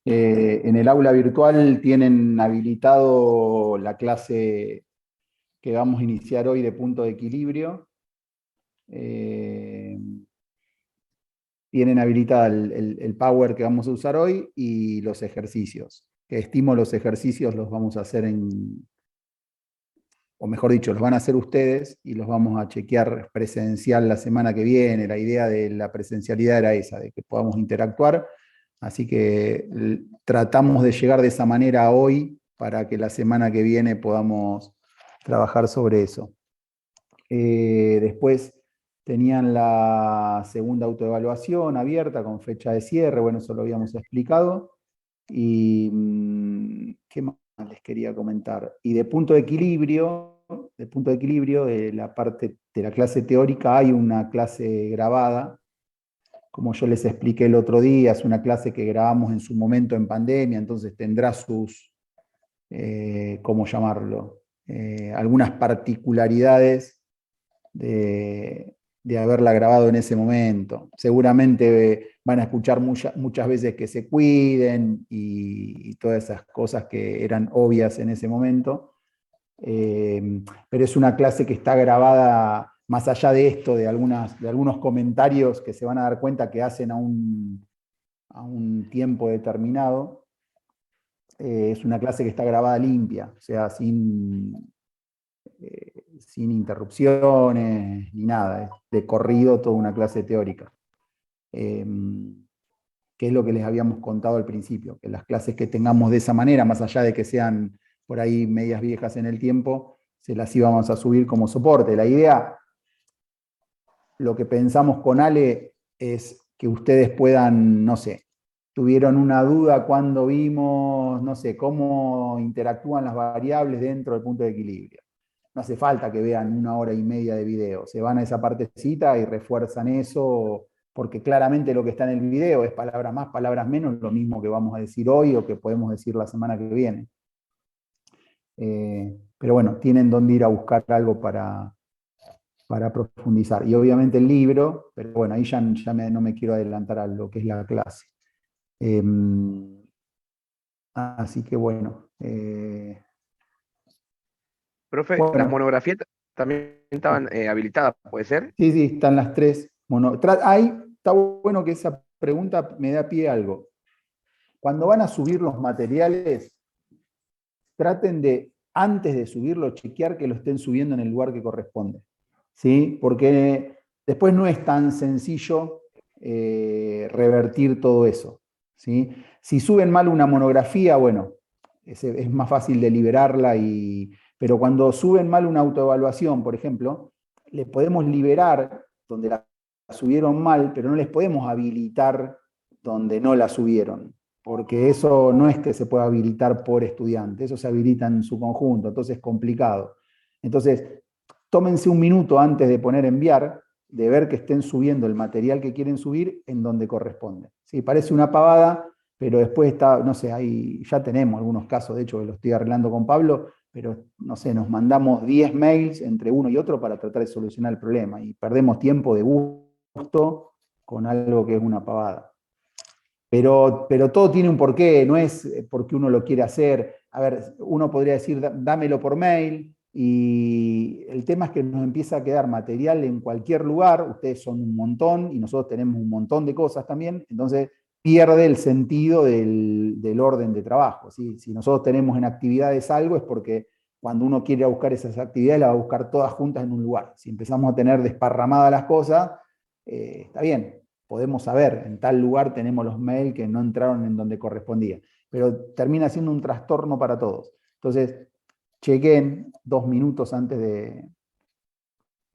En el aula virtual tienen habilitado la clase que vamos a iniciar hoy de punto de equilibrio. Eh, Tienen habilitada el Power que vamos a usar hoy y los ejercicios. Que estimo los ejercicios los vamos a hacer o mejor dicho, los van a hacer ustedes y los vamos a chequear presencial la semana que viene. La idea de la presencialidad era esa, de que podamos interactuar. Así que tratamos de llegar de esa manera hoy para que la semana que viene podamos trabajar sobre eso. Después tenían la segunda autoevaluación abierta con fecha de cierre, bueno, eso lo habíamos explicado. Y ¿qué más les quería comentar? Y de punto de equilibrio, de la parte de la clase teórica, hay una clase grabada, como yo les expliqué el otro día, es una clase que grabamos en su momento en pandemia, entonces tendrá sus, ¿cómo llamarlo? Algunas particularidades de haberla grabado en ese momento. Seguramente van a escuchar muchas veces que se cuiden y todas esas cosas que eran obvias en ese momento. Pero es una clase que está grabada más allá de esto, de algunos comentarios que se van a dar cuenta que hacen a un tiempo determinado. Es una clase que está grabada limpia, o sea, sin interrupciones ni nada, es de corrido toda una clase teórica. Eh, que es lo que les habíamos contado al principio, que las clases que tengamos de esa manera, más allá de que sean por ahí medias viejas en el tiempo, se las íbamos a subir como soporte. La idea, lo que pensamos con Ale, es que ustedes puedan, no sé, tuvieron una duda cuando vimos, no sé, cómo interactúan las variables dentro del punto de equilibrio. No hace falta que vean 1 hora y media de video, se van a esa partecita y refuerzan eso, porque claramente lo que está en el video es palabras más, palabras menos, lo mismo que vamos a decir hoy o que podemos decir la semana que viene. Pero bueno, tienen dónde ir a buscar algo para profundizar. Y obviamente el libro, pero bueno, ahí no me quiero adelantar a lo que es la clase. Así que bueno. Profe, las Bueno, monografías también estaban habilitadas, ¿puede ser? sí, sí, están las tres. Ahí está bueno que esa pregunta me da pie a algo. Cuando van a subir los materiales, traten de, antes de subirlo, chequear que lo estén subiendo en el lugar que corresponde. ¿Sí? Porque después no es tan sencillo revertir todo eso. ¿Sí? Si suben mal una monografía, bueno, es más fácil de liberarla, pero cuando suben mal una autoevaluación, por ejemplo, le podemos liberar donde la subieron mal, pero no les podemos habilitar donde no la subieron, porque eso no es que se pueda habilitar por estudiante, eso se habilita en su conjunto, entonces es complicado. Entonces, tómense un minuto antes de poner enviar, de ver que estén subiendo el material que quieren subir en donde corresponde. ¿Sí? Parece una pavada, pero después está, no sé, ahí ya tenemos algunos casos, de hecho, que lo estoy arreglando con Pablo, pero no sé, nos mandamos 10 mails entre uno y otro para tratar de solucionar el problema y perdemos tiempo de gusto con algo que es una pavada. Pero todo tiene un porqué, no es porque uno lo quiere hacer. A ver, uno podría decir, dámelo por mail, y el tema es que nos empieza a quedar material en cualquier lugar, ustedes son un montón y nosotros tenemos un montón de cosas también, entonces pierde el sentido del orden de trabajo. ¿Sí? Si nosotros tenemos en actividades algo es porque cuando uno quiere ir a buscar esas actividades las va a buscar todas juntas en un lugar. Si empezamos a tener desparramadas las cosas, está bien, podemos saber, en tal lugar tenemos los mails que no entraron en donde correspondía, pero termina siendo un trastorno para todos. Entonces, chequen 2 minutos antes de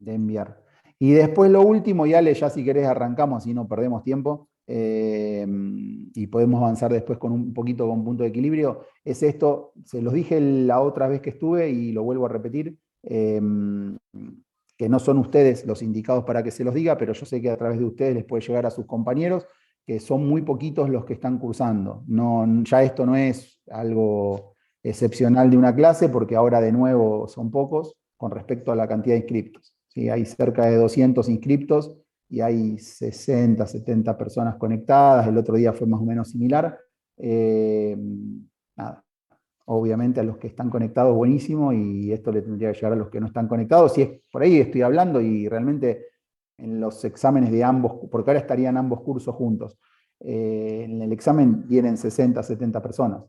enviar. Y después lo último, y Ale, ya si querés arrancamos, así no perdemos tiempo, y podemos avanzar después con un poquito con punto de equilibrio, es esto, se los dije la otra vez que estuve y lo vuelvo a repetir, que no son ustedes los indicados para que se los diga, pero yo sé que a través de ustedes les puede llegar a sus compañeros, que son muy poquitos los que están cursando. No, ya esto no es algo excepcional de una clase, porque ahora de nuevo son pocos con respecto a la cantidad de inscriptos. ¿Sí? Hay cerca de 200 inscriptos y hay 60, 70 personas conectadas, el otro día fue más o menos similar, Nada, obviamente a los que están conectados buenísimo, y esto le tendría que llegar a los que no están conectados. Si es por ahí estoy hablando y realmente en los exámenes de ambos, porque ahora estarían ambos cursos juntos, en el examen vienen 60, 70 personas.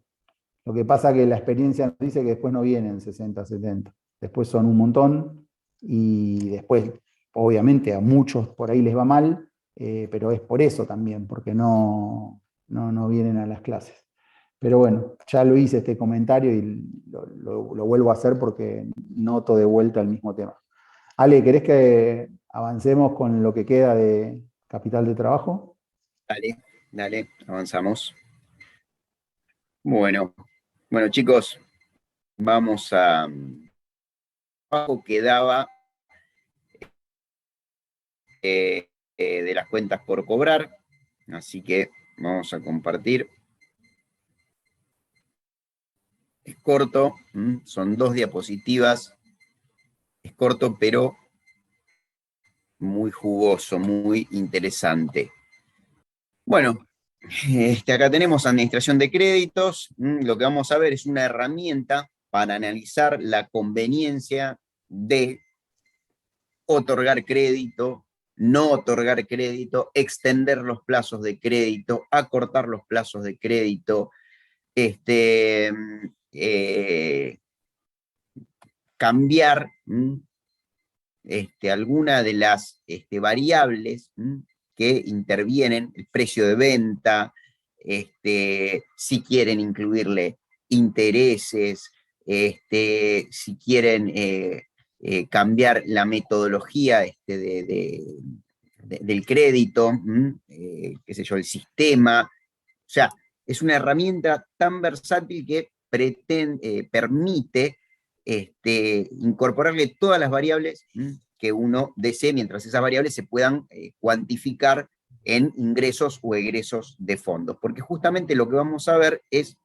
Lo que pasa que la experiencia nos dice que después no vienen 60, 70. Después son un montón y después, obviamente, a muchos por ahí les va mal, pero es por eso también, porque no vienen a las clases. Pero bueno, ya lo hice este comentario y lo vuelvo a hacer porque noto de vuelta el mismo tema. Ale, ¿querés que avancemos con lo que queda de Capital de Trabajo? Dale, dale, avanzamos. Bueno, chicos, vamos a... Abajo quedaba de las cuentas por cobrar, así que vamos a compartir. Es corto, son 2 diapositivas, es corto pero muy jugoso, muy interesante. Bueno, acá tenemos administración de créditos. Lo que vamos a ver es una herramienta para analizar la conveniencia de otorgar crédito, no otorgar crédito, extender los plazos de crédito, acortar los plazos de crédito, cambiar alguna de las variables que intervienen, el precio de venta, si quieren incluirle intereses, si quieren cambiar la metodología del crédito, qué sé yo, el sistema. O sea, es una herramienta tan versátil que permite incorporarle todas las variables que uno desee, mientras esas variables se puedan cuantificar en ingresos o egresos de fondos. Porque justamente lo que vamos a ver es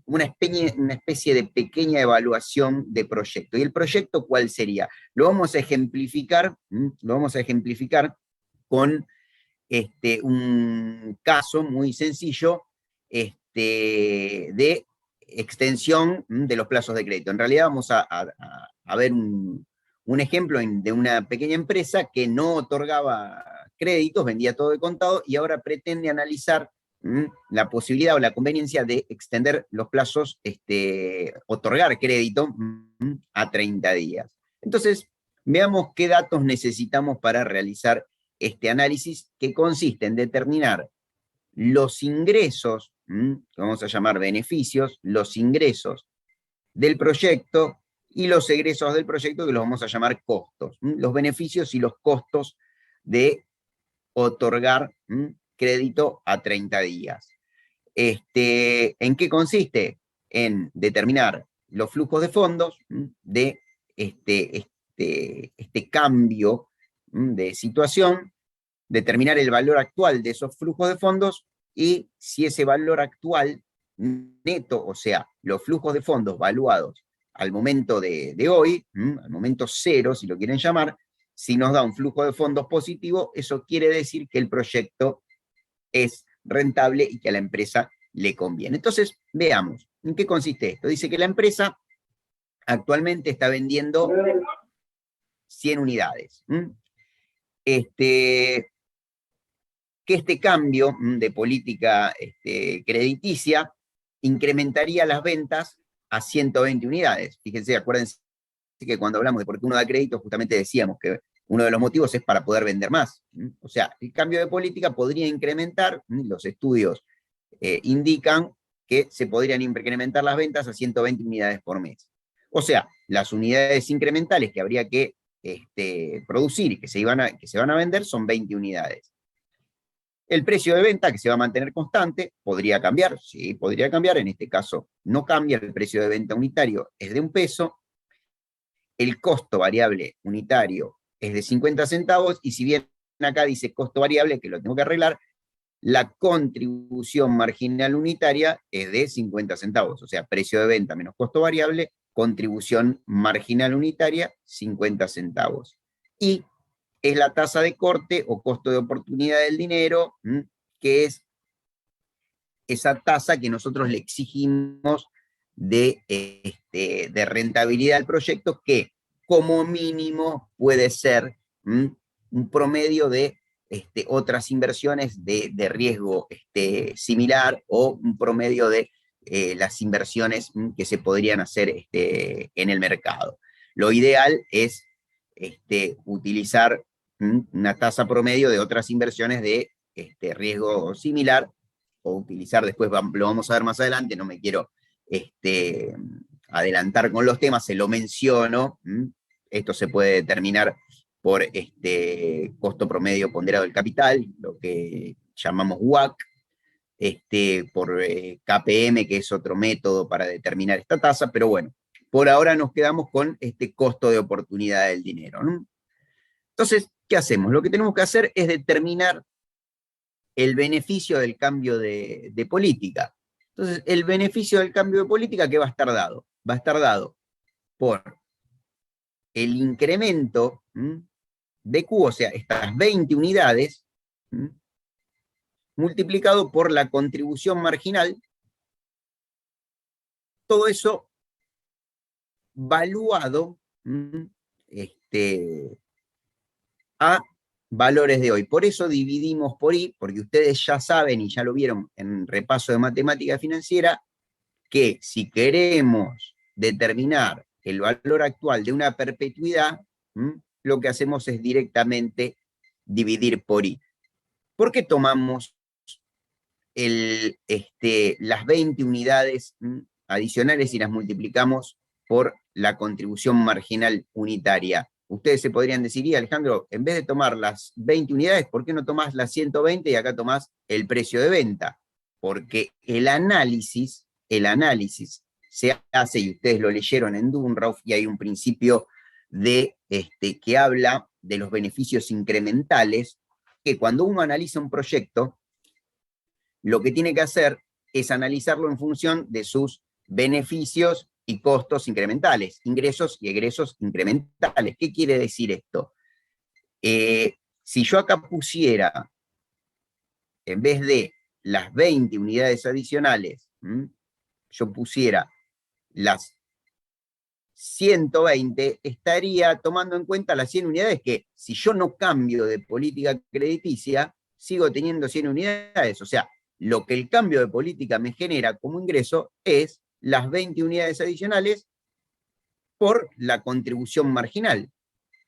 una especie de pequeña evaluación de proyecto. ¿Y el proyecto cuál sería? Lo vamos a ejemplificar con un caso muy sencillo de extensión de los plazos de crédito. En realidad vamos a ver un ejemplo de una pequeña empresa que no otorgaba créditos, vendía todo de contado, y ahora pretende analizar la posibilidad o la conveniencia de extender los plazos, otorgar crédito a 30 días. Entonces, veamos qué datos necesitamos para realizar este análisis, que consiste en determinar los ingresos, que vamos a llamar beneficios, los ingresos del proyecto y los egresos del proyecto, que los vamos a llamar costos. Los beneficios y los costos de otorgar crédito a 30 días. ¿En qué consiste? En determinar los flujos de fondos de este cambio de situación, determinar el valor actual de esos flujos de fondos y si ese valor actual neto, o sea, los flujos de fondos valuados al momento de hoy, al momento cero, si lo quieren llamar, si nos da un flujo de fondos positivo, eso quiere decir que el proyecto es rentable y que a la empresa le conviene. Entonces, veamos, ¿en qué consiste esto? Dice que la empresa actualmente está vendiendo 100 unidades. Que este cambio de política crediticia incrementaría las ventas a 120 unidades. Fíjense, acuérdense que cuando hablamos de por qué uno da crédito, justamente decíamos que uno de los motivos es para poder vender más. O sea, el cambio de política podría incrementar, los estudios indican que se podrían incrementar las ventas a 120 unidades por mes. O sea, las unidades incrementales que habría que producir y que se van a vender son 20 unidades. El precio de venta, que se va a mantener constante, podría cambiar, sí, podría cambiar, en este caso no cambia, el precio de venta unitario es de 1 peso, el costo variable unitario es de 50 centavos, y si bien acá dice costo variable, que lo tengo que arreglar, la contribución marginal unitaria es de 50 centavos, o sea, precio de venta menos costo variable, contribución marginal unitaria, 50 centavos. Y es la tasa de corte o costo de oportunidad del dinero, que es esa tasa que nosotros le exigimos de rentabilidad al proyecto, que como mínimo puede ser un promedio de otras inversiones de riesgo similar, o un promedio de las inversiones que se podrían hacer en el mercado. Lo ideal es utilizar una tasa promedio de otras inversiones de riesgo similar, o utilizar, después lo vamos a ver más adelante, no me quiero adelantar con los temas, se lo menciono. Esto se puede determinar por costo promedio ponderado del capital, lo que llamamos WACC, por KPM, que es otro método para determinar esta tasa, pero bueno, por ahora nos quedamos con este costo de oportunidad del dinero, ¿no? Entonces, ¿qué hacemos? Lo que tenemos que hacer es determinar el beneficio del cambio de política. Entonces, el beneficio del cambio de política, ¿qué va a estar dado? Va a estar dado por el incremento de Q, o sea, estas 20 unidades, multiplicado por la contribución marginal, todo eso valuado a valores de hoy. Por eso dividimos por I, porque ustedes ya saben y ya lo vieron en repaso de matemática financiera, que si queremos determinar el valor actual de una perpetuidad, lo que hacemos es directamente dividir por I. ¿Por qué tomamos las 20 unidades adicionales y las multiplicamos por la contribución marginal unitaria? Ustedes se podrían decir, y Alejandro, en vez de tomar las 20 unidades, ¿por qué no tomás las 120 y acá tomás el precio de venta? Porque el análisis se hace, y ustedes lo leyeron en Dunrauf, y hay un principio que habla de los beneficios incrementales, que cuando uno analiza un proyecto, lo que tiene que hacer es analizarlo en función de sus beneficios y costos incrementales, ingresos y egresos incrementales. ¿Qué quiere decir esto? Si yo acá pusiera, en vez de las 20 unidades adicionales, yo pusiera las 120, estaría tomando en cuenta las 100 unidades que, si yo no cambio de política crediticia, sigo teniendo 100 unidades. O sea, lo que el cambio de política me genera como ingreso es las 20 unidades adicionales por la contribución marginal,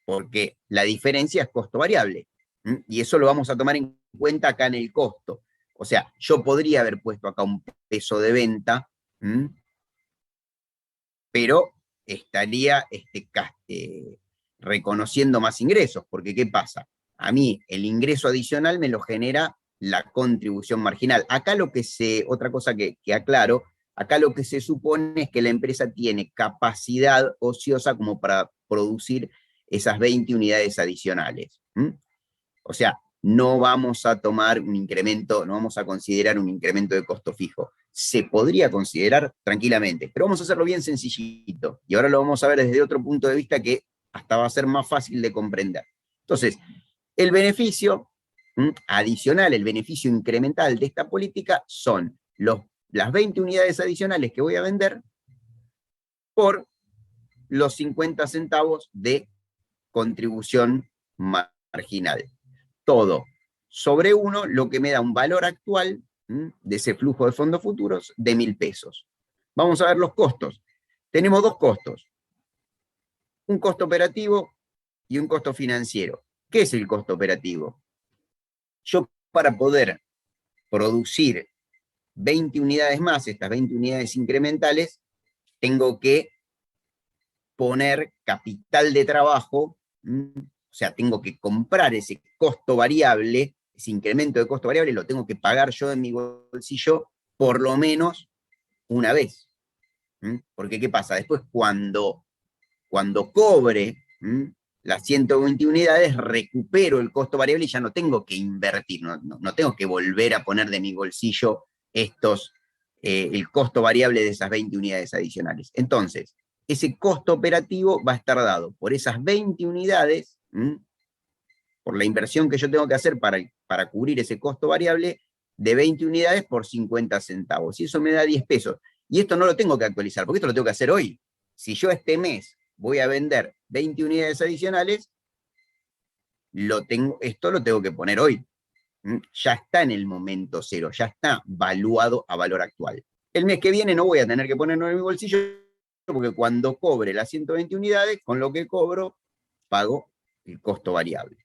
porque la diferencia es costo variable, y eso lo vamos a tomar en cuenta acá en el costo. O sea, yo podría haber puesto acá un peso de venta, pero estaría reconociendo más ingresos, porque ¿qué pasa? A mí el ingreso adicional me lo genera la contribución marginal. Acá otra cosa que aclaro, acá lo que se supone es que la empresa tiene capacidad ociosa como para producir esas 20 unidades adicionales. O sea, no vamos a tomar un incremento, no vamos a considerar un incremento de costo fijo. Se podría considerar tranquilamente, pero vamos a hacerlo bien sencillito. Y ahora lo vamos a ver desde otro punto de vista que hasta va a ser más fácil de comprender. Entonces, el beneficio adicional, el beneficio incremental de esta política son las 20 unidades adicionales que voy a vender por los 50 centavos de contribución marginal. Todo sobre 1, lo que me da un valor actual de ese flujo de fondos futuros de 1.000 pesos. Vamos a ver los costos. Tenemos dos costos, un costo operativo y un costo financiero. ¿Qué es el costo operativo? Yo, para poder producir 20 unidades más, estas 20 unidades incrementales, tengo que poner capital de trabajo, o sea, tengo que comprar ese costo variable, ese incremento de costo variable, lo tengo que pagar yo en mi bolsillo por lo menos una vez. Porque ¿qué pasa? Después cuando cobre las 120 unidades, recupero el costo variable y ya no tengo que invertir, no tengo que volver a poner de mi bolsillo el costo variable de esas 20 unidades adicionales. Entonces, ese costo operativo va a estar dado por esas 20 unidades, por la inversión que yo tengo que hacer para cubrir ese costo variable, de 20 unidades por 50 centavos. Y eso me da 10 pesos. Y esto no lo tengo que actualizar, porque esto lo tengo que hacer hoy. Si yo este mes voy a vender 20 unidades adicionales, esto lo tengo que poner hoy. Ya está en el momento cero, ya está valuado a valor actual. El mes que viene no voy a tener que ponerlo en mi bolsillo, porque cuando cobre las 120 unidades, con lo que cobro, pago el costo variable.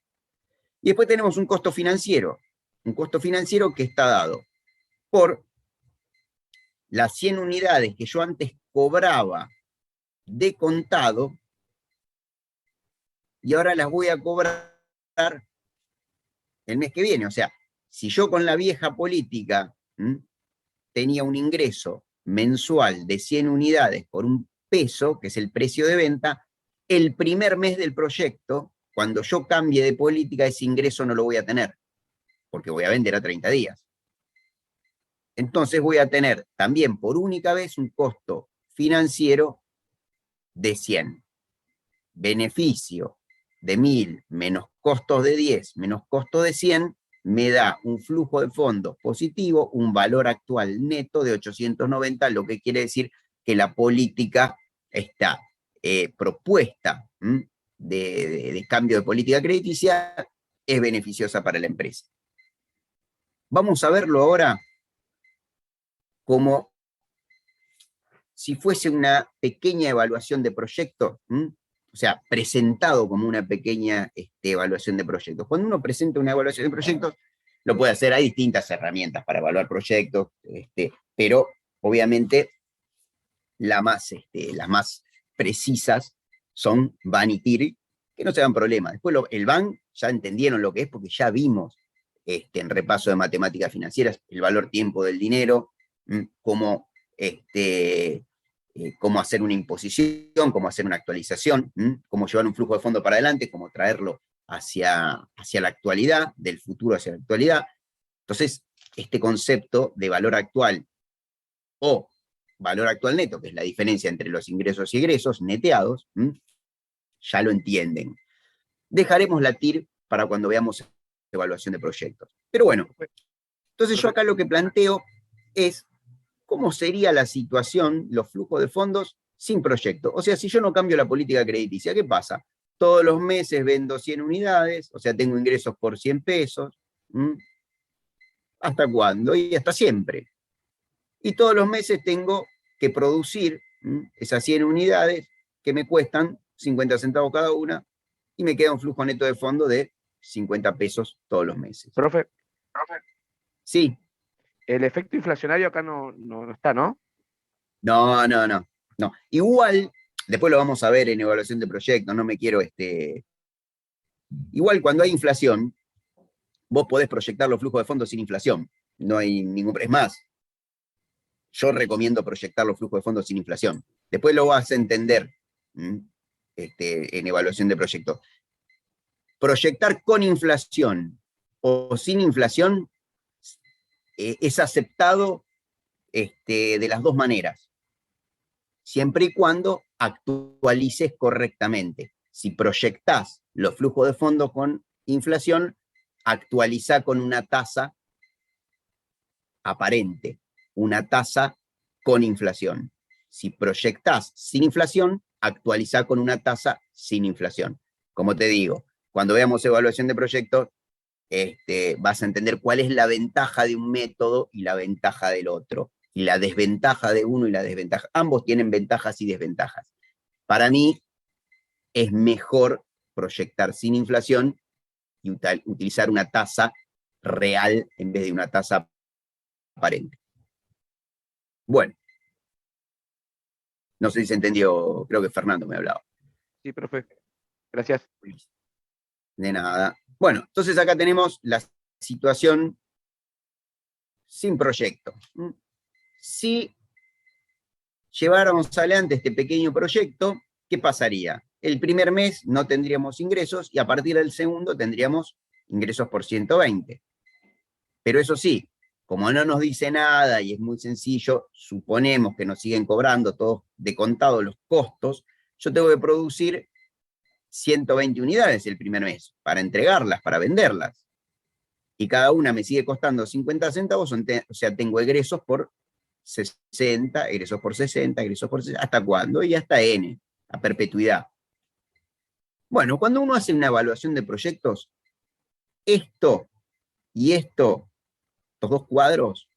Y después tenemos un costo financiero que está dado por las 100 unidades que yo antes cobraba de contado, y ahora las voy a cobrar el mes que viene. O sea, si yo con la vieja política tenía un ingreso mensual de 100 unidades por un peso, que es el precio de venta, el primer mes del proyecto, cuando yo cambie de política, ese ingreso no lo voy a tener, porque voy a vender a 30 días. Entonces voy a tener también por única vez un costo financiero de 100. Beneficio de 1000 menos costos de 10 menos costo de 100 me da un flujo de fondos positivo, un valor actual neto de 890, lo que quiere decir que la política está propuesta de cambio de política crediticia es beneficiosa para la empresa. Vamos a verlo ahora como si fuese una pequeña evaluación de proyecto, o sea, presentado como una pequeña evaluación de proyectos. Cuando uno presenta una evaluación de proyectos, lo puede hacer, hay distintas herramientas para evaluar proyectos, pero obviamente las más precisas son Van y TIR, que no se dan problema. Después el Van ya entendieron lo que es, porque ya vimos en repaso de matemáticas financieras el valor tiempo del dinero, cómo hacer una imposición, cómo hacer una actualización, cómo llevar un flujo de fondo para adelante, cómo traerlo hacia la actualidad, del futuro hacia la actualidad. Entonces, este concepto de valor actual o valor actual neto, que es la diferencia entre los ingresos y egresos neteados, ya lo entienden. Dejaremos la TIR para cuando veamos evaluación de proyectos. Pero bueno, entonces yo acá lo que planteo es cómo sería la situación, los flujos de fondos sin proyecto. O sea, si yo no cambio la política crediticia, ¿qué pasa? Todos los meses vendo 100 unidades, o sea, tengo ingresos por 100 pesos. ¿Hasta cuándo? Y hasta siempre. Y todos los meses tengo que producir esas 100 unidades que me cuestan 50 centavos cada una, y me queda un flujo neto de fondo de 50 pesos todos los meses. Profe, Sí. el efecto inflacionario acá no está, ¿no? No. Igual, después lo vamos a ver en evaluación de proyectos, no me quiero Igual cuando hay inflación, vos podés proyectar los flujos de fondos sin inflación. No hay ningún... Es más, yo recomiendo proyectar los flujos de fondos sin inflación. Después lo vas a entender en evaluación de proyectos. Proyectar con inflación o sin inflación es aceptado de las dos maneras, siempre y cuando actualices correctamente. Si proyectás los flujos de fondos con inflación, actualiza con una tasa aparente, una tasa con inflación. Si proyectás sin inflación, actualiza con una tasa sin inflación. Como te digo, cuando veamos evaluación de proyectos, vas a entender cuál es la ventaja de un método y la ventaja del otro, y la desventaja de uno y la desventaja. Ambos tienen ventajas y desventajas. Para mí, es mejor proyectar sin inflación y utilizar una tasa real en vez de una tasa aparente. Bueno, no sé si se entendió, creo que Fernando me hablaba. Sí, profe. Gracias. De nada. Bueno, entonces acá tenemos la situación sin proyecto. Si lleváramos adelante este pequeño proyecto, ¿qué pasaría? El primer mes no tendríamos ingresos y a partir del segundo tendríamos ingresos por 120. Pero eso sí, como no nos dice nada y es muy sencillo, suponemos que nos siguen cobrando todos de contado los costos, yo tengo que producir 120 unidades el primer mes para entregarlas, para venderlas. y cada una me sigue costando 50 centavos, o sea, tengo egresos por 60, egresos por 60, egresos por 60, ¿hasta cuándo? Y hasta N, a perpetuidad. Bueno, cuando uno hace una evaluación de proyectos, esto y esto, estos dos cuadros,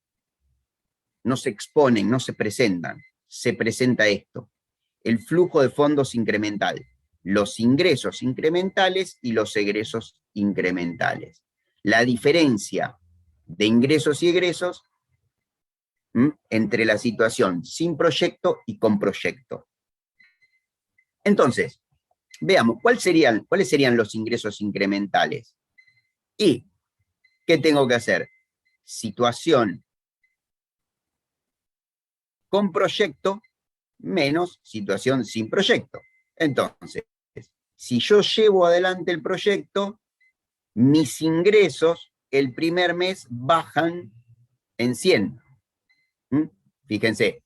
no se exponen, no se presentan. Se presenta esto: el flujo de fondos incremental, los ingresos incrementales y los egresos incrementales. La diferencia de ingresos y egresos entre la situación sin proyecto y con proyecto. Entonces, veamos, ¿cuáles serían los ingresos incrementales? ¿Y qué tengo que hacer? Situación con proyecto menos situación sin proyecto. Entonces, si yo llevo adelante el proyecto, mis ingresos el primer mes bajan en 100. Fíjense,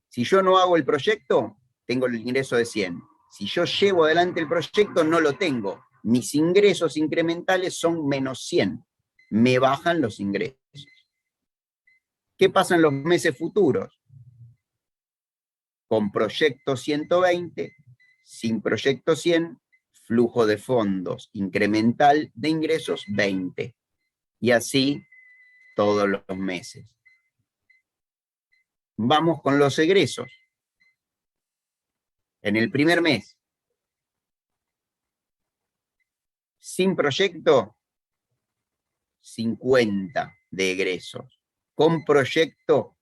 si yo no hago el proyecto, tengo el ingreso de 100. Si yo llevo adelante el proyecto, no lo tengo. Mis ingresos incrementales son menos 100. Me bajan los ingresos. ¿Qué pasa en los meses futuros? Con proyecto 120, sin proyecto 100, flujo de fondos incremental de ingresos 20. Y así todos los meses. Vamos con los egresos. En el primer mes, sin proyecto, 50 de egresos. Con proyecto,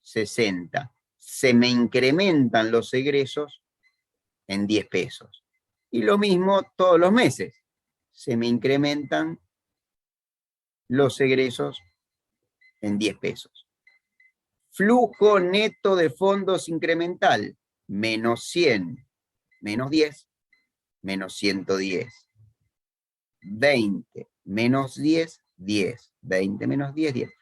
60. Se me incrementan los egresos en 10 pesos. Y lo mismo todos los meses. Se me incrementan los egresos en 10 pesos. Flujo neto de fondos incremental, menos 100, menos 10, menos 110. 20 menos 10, 10. 20 menos 10, 10.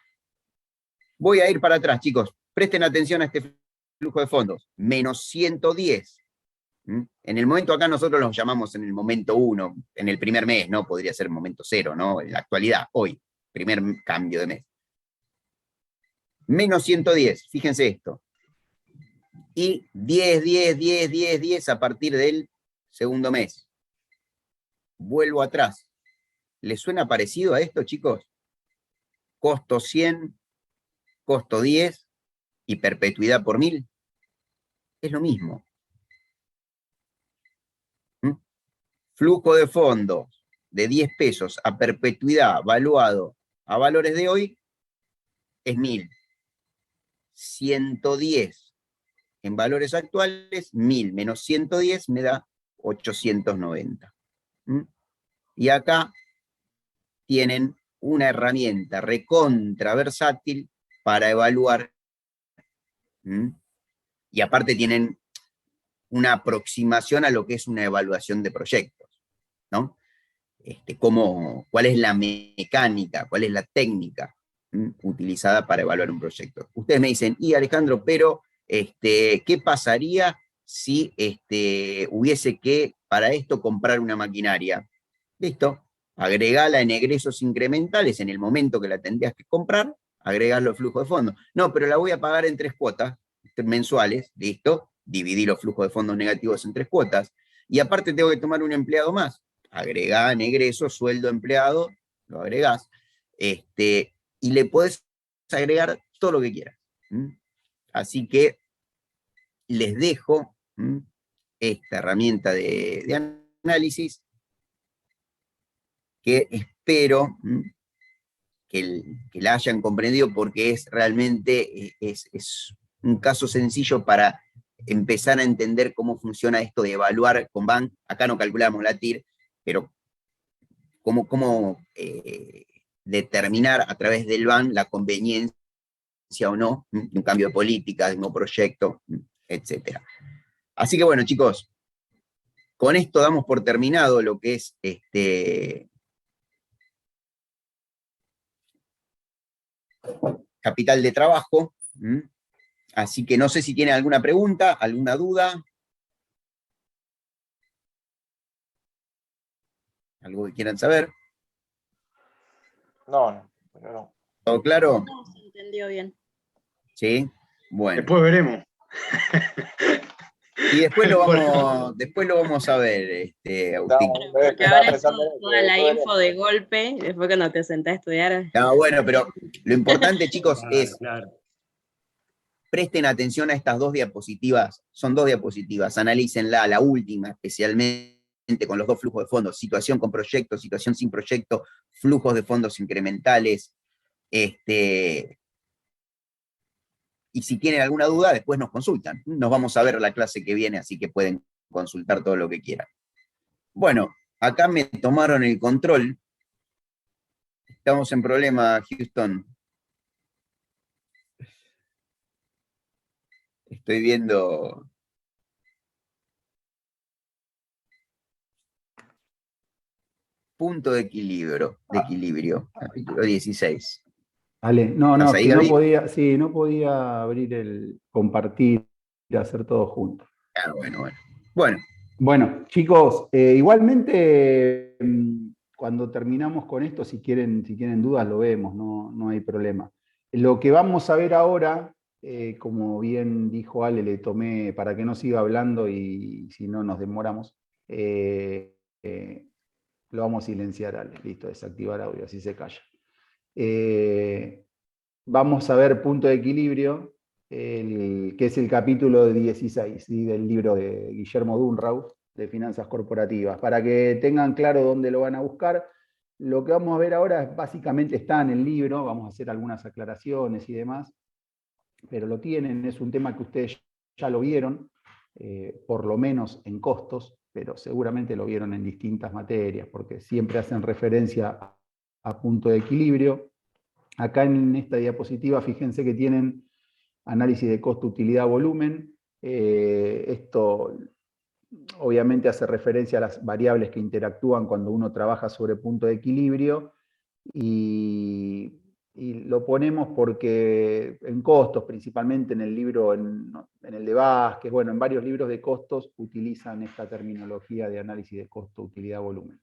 Voy a ir para atrás, chicos. Presten atención a este flujo de fondos. Menos 110. En el momento acá nosotros los llamamos en el momento 1, en el primer mes, ¿no? Podría ser momento 0, ¿no? En la actualidad, hoy, primer cambio de mes. Menos 110, fíjense esto. Y 10, 10, 10, 10, 10 a partir del segundo mes. Vuelvo atrás. ¿Les suena parecido a esto, chicos? Costo 100, costo 10 y perpetuidad por 1000. Es lo mismo. Flujo de fondos de 10 pesos a perpetuidad valuado a valores de hoy es 1000. 110 en valores actuales, 1000 menos 110 me da 890. Y acá tienen una herramienta recontra versátil para evaluar. Y aparte tienen una aproximación a lo que es una evaluación de proyectos, ¿no? ¿Cuál es la mecánica, cuál es la técnica utilizada para evaluar un proyecto? Ustedes me dicen, y Alejandro, pero ¿qué pasaría si hubiese que, para esto, comprar una maquinaria? Listo, agregala en egresos incrementales en el momento que la tendrías que comprar, agregás los flujos de fondos. No, pero la voy a pagar en 3 cuotas mensuales, listo, dividí los flujos de fondos negativos en 3 cuotas, y aparte tengo que tomar un empleado más. Agregá en egreso, sueldo empleado, lo agregás, y le podés agregar todo lo que quieras. Así que les dejo esta herramienta de análisis que espero que la hayan comprendido, porque es realmente es un caso sencillo para empezar a entender cómo funciona esto de evaluar con BAN. Acá no calculamos la TIR, pero cómo determinar a través del BAN la conveniencia o no de un cambio de política, de un nuevo proyecto, etc. Así que bueno, chicos, con esto damos por terminado lo que es capital de trabajo. Así que no sé si tienen alguna pregunta, alguna duda. ¿Algo que quieran saber? Pero no. ¿Todo claro? No se entendió bien. Sí. Bueno. Después veremos. Y después lo vamos a ver, Agustín. Claro, porque ahora es toda la info de golpe, y después cuando te sentás a estudiar. No, bueno, pero lo importante, chicos, Claro, es claro. presten atención a estas 2 diapositivas. Son 2 diapositivas, analícenla, la última especialmente, con los 2 flujos de fondos, situación con proyecto, situación sin proyecto, flujos de fondos incrementales. Y si tienen alguna duda, después nos consultan. Nos vamos a ver la clase que viene, así que pueden consultar todo lo que quieran. Bueno, acá me tomaron el control. Estamos en problema, Houston. Estoy viendo... Punto de equilibrio, capítulo 16. Ale, no, ¿Estás que ahí, no David? podía, sí, no podía abrir el compartir y hacer todo junto. Ah, bueno. Bueno, Bueno, chicos, igualmente cuando terminamos con esto, si quieren dudas, lo vemos, no hay problema. Lo que vamos a ver ahora, como bien dijo Ale, le tomé para que no siga hablando y si no nos demoramos, lo vamos a silenciar, Ale, listo, desactivar audio, así se calla. Vamos a ver punto de equilibrio, que es el capítulo 16, ¿sí? Del libro de Guillermo Dunraus, de Finanzas Corporativas. Para que tengan claro dónde lo van a buscar, lo que vamos a ver ahora básicamente está en el libro, vamos a hacer algunas aclaraciones y demás, pero lo tienen, es un tema que ustedes ya lo vieron, por lo menos en costos, pero seguramente lo vieron en distintas materias, porque siempre hacen referencia a punto de equilibrio. Acá en esta diapositiva, fíjense que tienen análisis de costo, utilidad, volumen. Esto obviamente hace referencia a las variables que interactúan cuando uno trabaja sobre punto de equilibrio y lo ponemos porque en costos, principalmente en el libro, en el de Vázquez, bueno, en varios libros de costos utilizan esta terminología de análisis de costo, utilidad, volumen.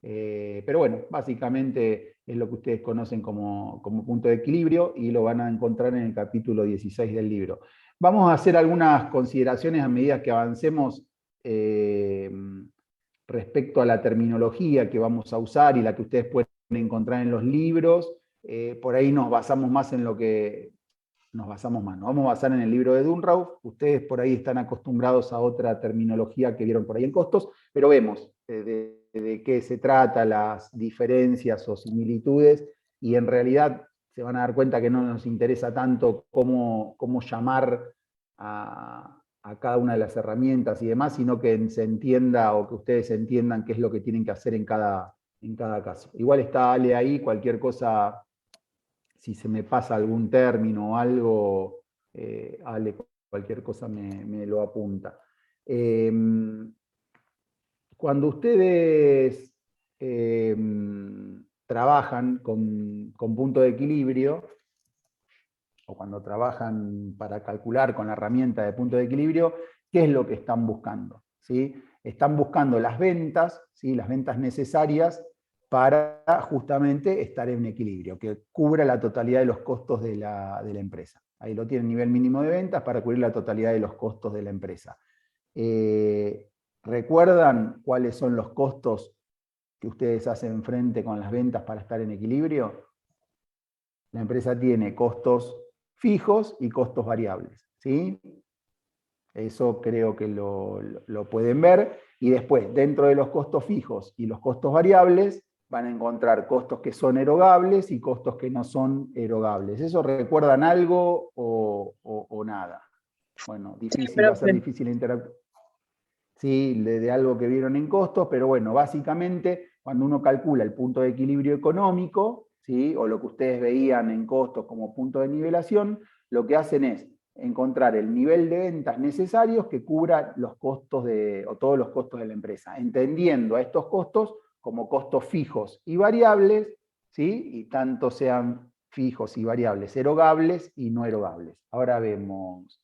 Pero bueno, básicamente es lo que ustedes conocen como punto de equilibrio y lo van a encontrar en el capítulo 16 del libro. Vamos a hacer algunas consideraciones a medida que avancemos respecto a la terminología que vamos a usar y la que ustedes pueden encontrar en los libros. Por ahí nos basamos más en lo que... Nos vamos a basar en el libro de Dunraus. Ustedes por ahí están acostumbrados a otra terminología que vieron por ahí en costos, pero vemos de qué se trata, las diferencias o similitudes, y en realidad se van a dar cuenta que no nos interesa tanto cómo llamar a cada una de las herramientas y demás, sino que se entienda o que ustedes entiendan qué es lo que tienen que hacer en cada caso. Igual está Ale ahí, cualquier cosa, si se me pasa algún término o algo, Ale, cualquier cosa me lo apunta. Cuando ustedes trabajan con punto de equilibrio, o cuando trabajan para calcular con la herramienta de punto de equilibrio, ¿qué es lo que están buscando? ¿Sí? Están buscando las ventas, ¿sí? Las ventas necesarias para justamente estar en equilibrio, que cubra la totalidad de los costos de la empresa. Ahí lo tienen, nivel mínimo de ventas para cubrir la totalidad de los costos de la empresa. ¿Recuerdan cuáles son los costos que ustedes hacen frente con las ventas para estar en equilibrio? La empresa tiene costos fijos y costos variables, ¿sí? Eso creo que lo pueden ver. Y después, dentro de los costos fijos y los costos variables, van a encontrar costos que son erogables y costos que no son erogables. ¿Eso recuerdan algo o nada? Bueno, difícil, va a ser difícil interactuar. Sí, de algo que vieron en costos, pero bueno, básicamente cuando uno calcula el punto de equilibrio económico, ¿sí? O lo que ustedes veían en costos como punto de nivelación, lo que hacen es encontrar el nivel de ventas necesarios que cubra los costos o todos los costos de la empresa, entendiendo a estos costos como costos fijos y variables, ¿sí? Y tanto sean fijos y variables erogables y no erogables. Ahora vemos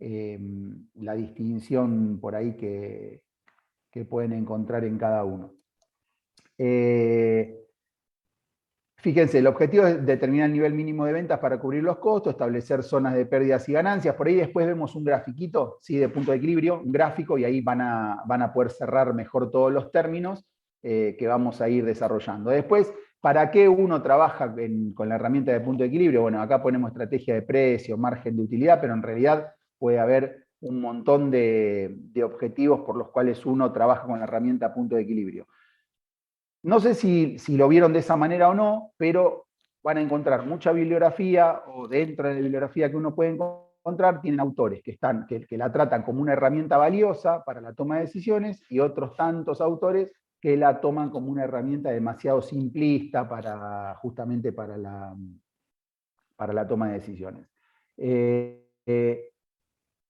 la distinción por ahí que pueden encontrar en cada uno. Fíjense, el objetivo es determinar el nivel mínimo de ventas para cubrir los costos, establecer zonas de pérdidas y ganancias. Por ahí después vemos un grafiquito, ¿sí? De punto de equilibrio, un gráfico, y ahí van a poder cerrar mejor todos los términos que vamos a ir desarrollando. Después, ¿para qué uno trabaja con la herramienta de punto de equilibrio? Bueno, acá ponemos estrategia de precio, margen de utilidad, pero en realidad puede haber un montón de objetivos por los cuales uno trabaja con la herramienta punto de equilibrio. No sé si lo vieron de esa manera o no, pero van a encontrar mucha bibliografía, o dentro de la bibliografía que uno puede encontrar, tienen autores que la tratan como una herramienta valiosa para la toma de decisiones, y otros tantos autores que la toman como una herramienta demasiado simplista justamente para la toma de decisiones.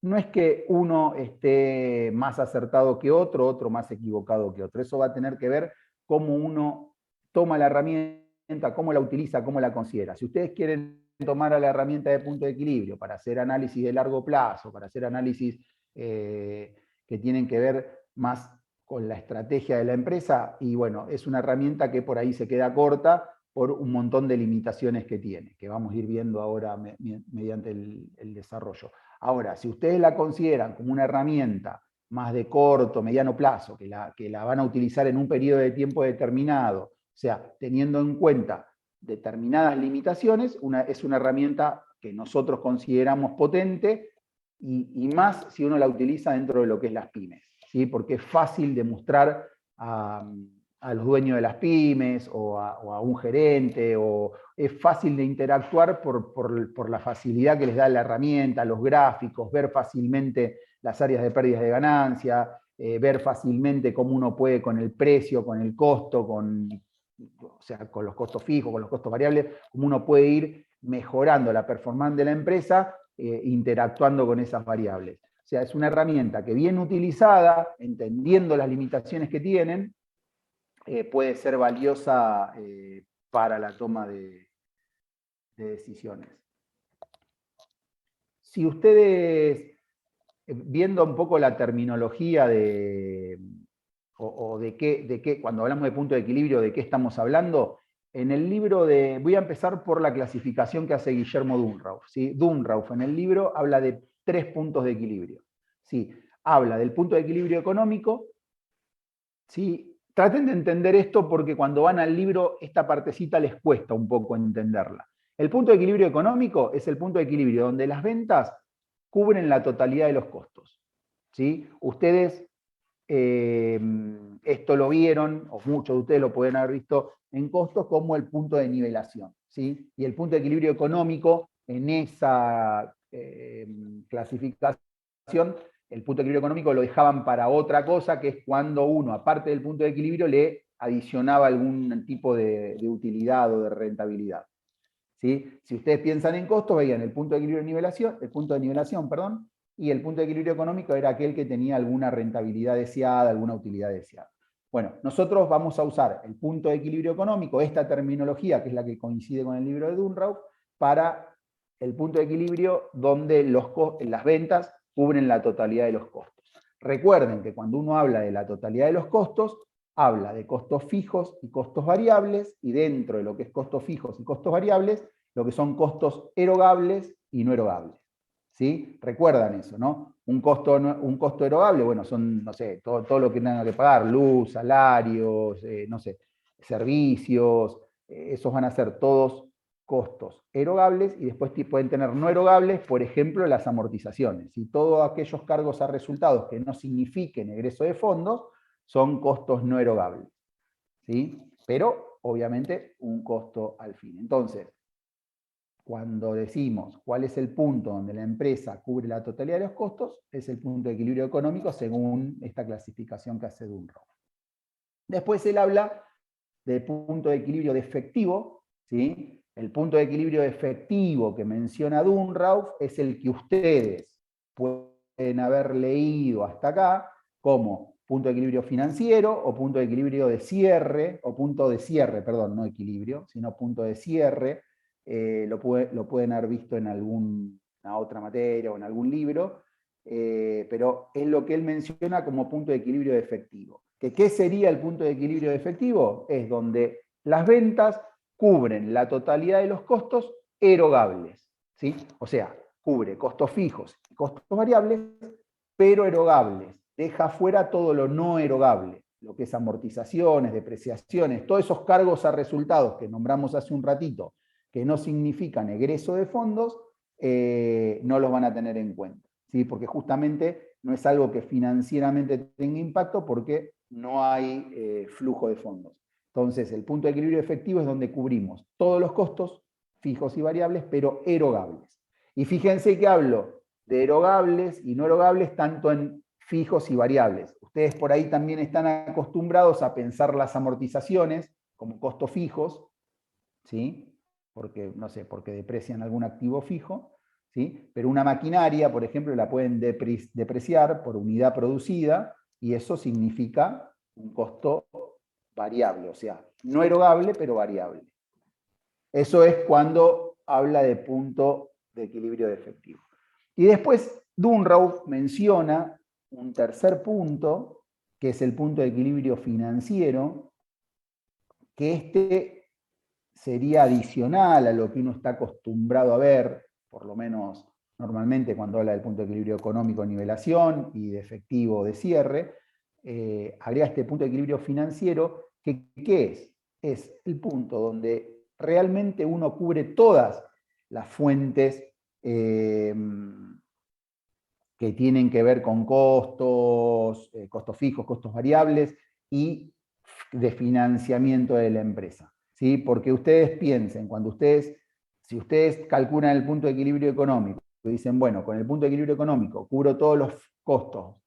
No es que uno esté más acertado que otro más equivocado que otro. Eso va a tener que ver cómo uno toma la herramienta, cómo la utiliza, cómo la considera. Si ustedes quieren tomar a la herramienta de punto de equilibrio para hacer análisis de largo plazo, para hacer análisis que tienen que ver más con la estrategia de la empresa, y bueno, es una herramienta que por ahí se queda corta por un montón de limitaciones que tiene, que vamos a ir viendo ahora mediante el desarrollo. Ahora, si ustedes la consideran como una herramienta más de corto, mediano plazo, que la van a utilizar en un periodo de tiempo determinado, o sea, teniendo en cuenta determinadas limitaciones, es una herramienta que nosotros consideramos potente, y más si uno la utiliza dentro de lo que es las pymes, ¿sí? Porque es fácil demostrar a los dueños de las pymes o a un gerente, o es fácil de interactuar por la facilidad que les da la herramienta, los gráficos, ver fácilmente las áreas de pérdidas de ganancia, ver fácilmente cómo uno puede con el precio, con el costo, o sea, con los costos fijos, con los costos variables, cómo uno puede ir mejorando la performance de la empresa interactuando con esas variables. O sea, es una herramienta que bien utilizada, entendiendo las limitaciones que tienen, puede ser valiosa para la toma de decisiones. Si ustedes, viendo un poco la terminología de qué, cuando hablamos de punto de equilibrio, de qué estamos hablando, en el libro voy a empezar por la clasificación que hace Guillermo Dunrauf, ¿sí? Dunrauf en el libro habla de 3 puntos de equilibrio, ¿sí? Habla del punto de equilibrio económico, ¿sí? Traten de entender esto porque cuando van al libro esta partecita les cuesta un poco entenderla. El punto de equilibrio económico es el punto de equilibrio donde las ventas cubren la totalidad de los costos, ¿sí? Ustedes esto lo vieron, o muchos de ustedes lo pueden haber visto en costos, como el punto de nivelación, ¿sí? Y el punto de equilibrio económico, en esa clasificación, el punto de equilibrio económico lo dejaban para otra cosa, que es cuando uno, aparte del punto de equilibrio, le adicionaba algún tipo de utilidad o de rentabilidad, ¿sí? Si ustedes piensan en costos, veían el punto de equilibrio de nivelación, y el punto de equilibrio económico era aquel que tenía alguna rentabilidad deseada, alguna utilidad deseada. Bueno, nosotros vamos a usar el punto de equilibrio económico, esta terminología, que es la que coincide con el libro de Dunrauf, para el punto de equilibrio donde las ventas cubren la totalidad de los costos. Recuerden que cuando uno habla de la totalidad de los costos, habla de costos fijos y costos variables, y dentro de lo que es costos fijos y costos variables, lo que son costos erogables y no erogables. ¿Sí? Recuerdan eso, ¿no? Un costo erogable, bueno, son, no sé, todo lo que tengan que pagar, luz, salarios, no sé, servicios, esos van a ser todos costos erogables, y después pueden tener no erogables, por ejemplo, las amortizaciones. Y todos aquellos cargos a resultados que no signifiquen egreso de fondos son costos no erogables, ¿sí? Pero, obviamente, un costo al fin. Entonces, cuando decimos cuál es el punto donde la empresa cubre la totalidad de los costos, es el punto de equilibrio económico según esta clasificación que hace Dunrauf. Después él habla del punto de equilibrio de efectivo, ¿sí? El punto de equilibrio efectivo que menciona Dunrauf es el que ustedes pueden haber leído hasta acá como punto de equilibrio financiero, o punto de equilibrio de cierre, o punto de cierre, perdón, no equilibrio, sino punto de cierre. Lo pueden haber visto en alguna otra materia o en algún libro, pero es lo que él menciona como punto de equilibrio de efectivo. ¿Qué sería el punto de equilibrio de efectivo? Es donde las ventas cubren la totalidad de los costos erogables, ¿sí? O sea, cubre costos fijos y costos variables, pero erogables. Deja fuera todo lo no erogable, lo que es amortizaciones, depreciaciones, todos esos cargos a resultados que nombramos hace un ratito, que no significan egreso de fondos, no los van a tener en cuenta, ¿sí? Porque justamente no es algo que financieramente tenga impacto porque no hay flujo de fondos. Entonces, el punto de equilibrio efectivo es donde cubrimos todos los costos fijos y variables, pero erogables. Y fíjense que hablo de erogables y no erogables tanto en fijos y variables. Ustedes por ahí también están acostumbrados a pensar las amortizaciones como costos fijos, ¿sí? Porque, no sé, porque deprecian algún activo fijo, ¿sí? Pero una maquinaria, por ejemplo, la pueden depreciar por unidad producida y eso significa un costo variable, o sea, no erogable, pero variable. Eso es cuando habla de punto de equilibrio de efectivo. Y después Dunrow menciona un tercer punto, que es el punto de equilibrio financiero, que este sería adicional a lo que uno está acostumbrado a ver, por lo menos normalmente cuando habla del punto de equilibrio económico nivelación y de efectivo de cierre, agrega este punto de equilibrio financiero, que ¿qué es? Es el punto donde realmente uno cubre todas las fuentes que tienen que ver con costos, costos fijos, costos variables y de financiamiento de la empresa, ¿sí? Porque ustedes piensen, si ustedes calculan el punto de equilibrio económico, y dicen, bueno, con el punto de equilibrio económico cubro todos los costos,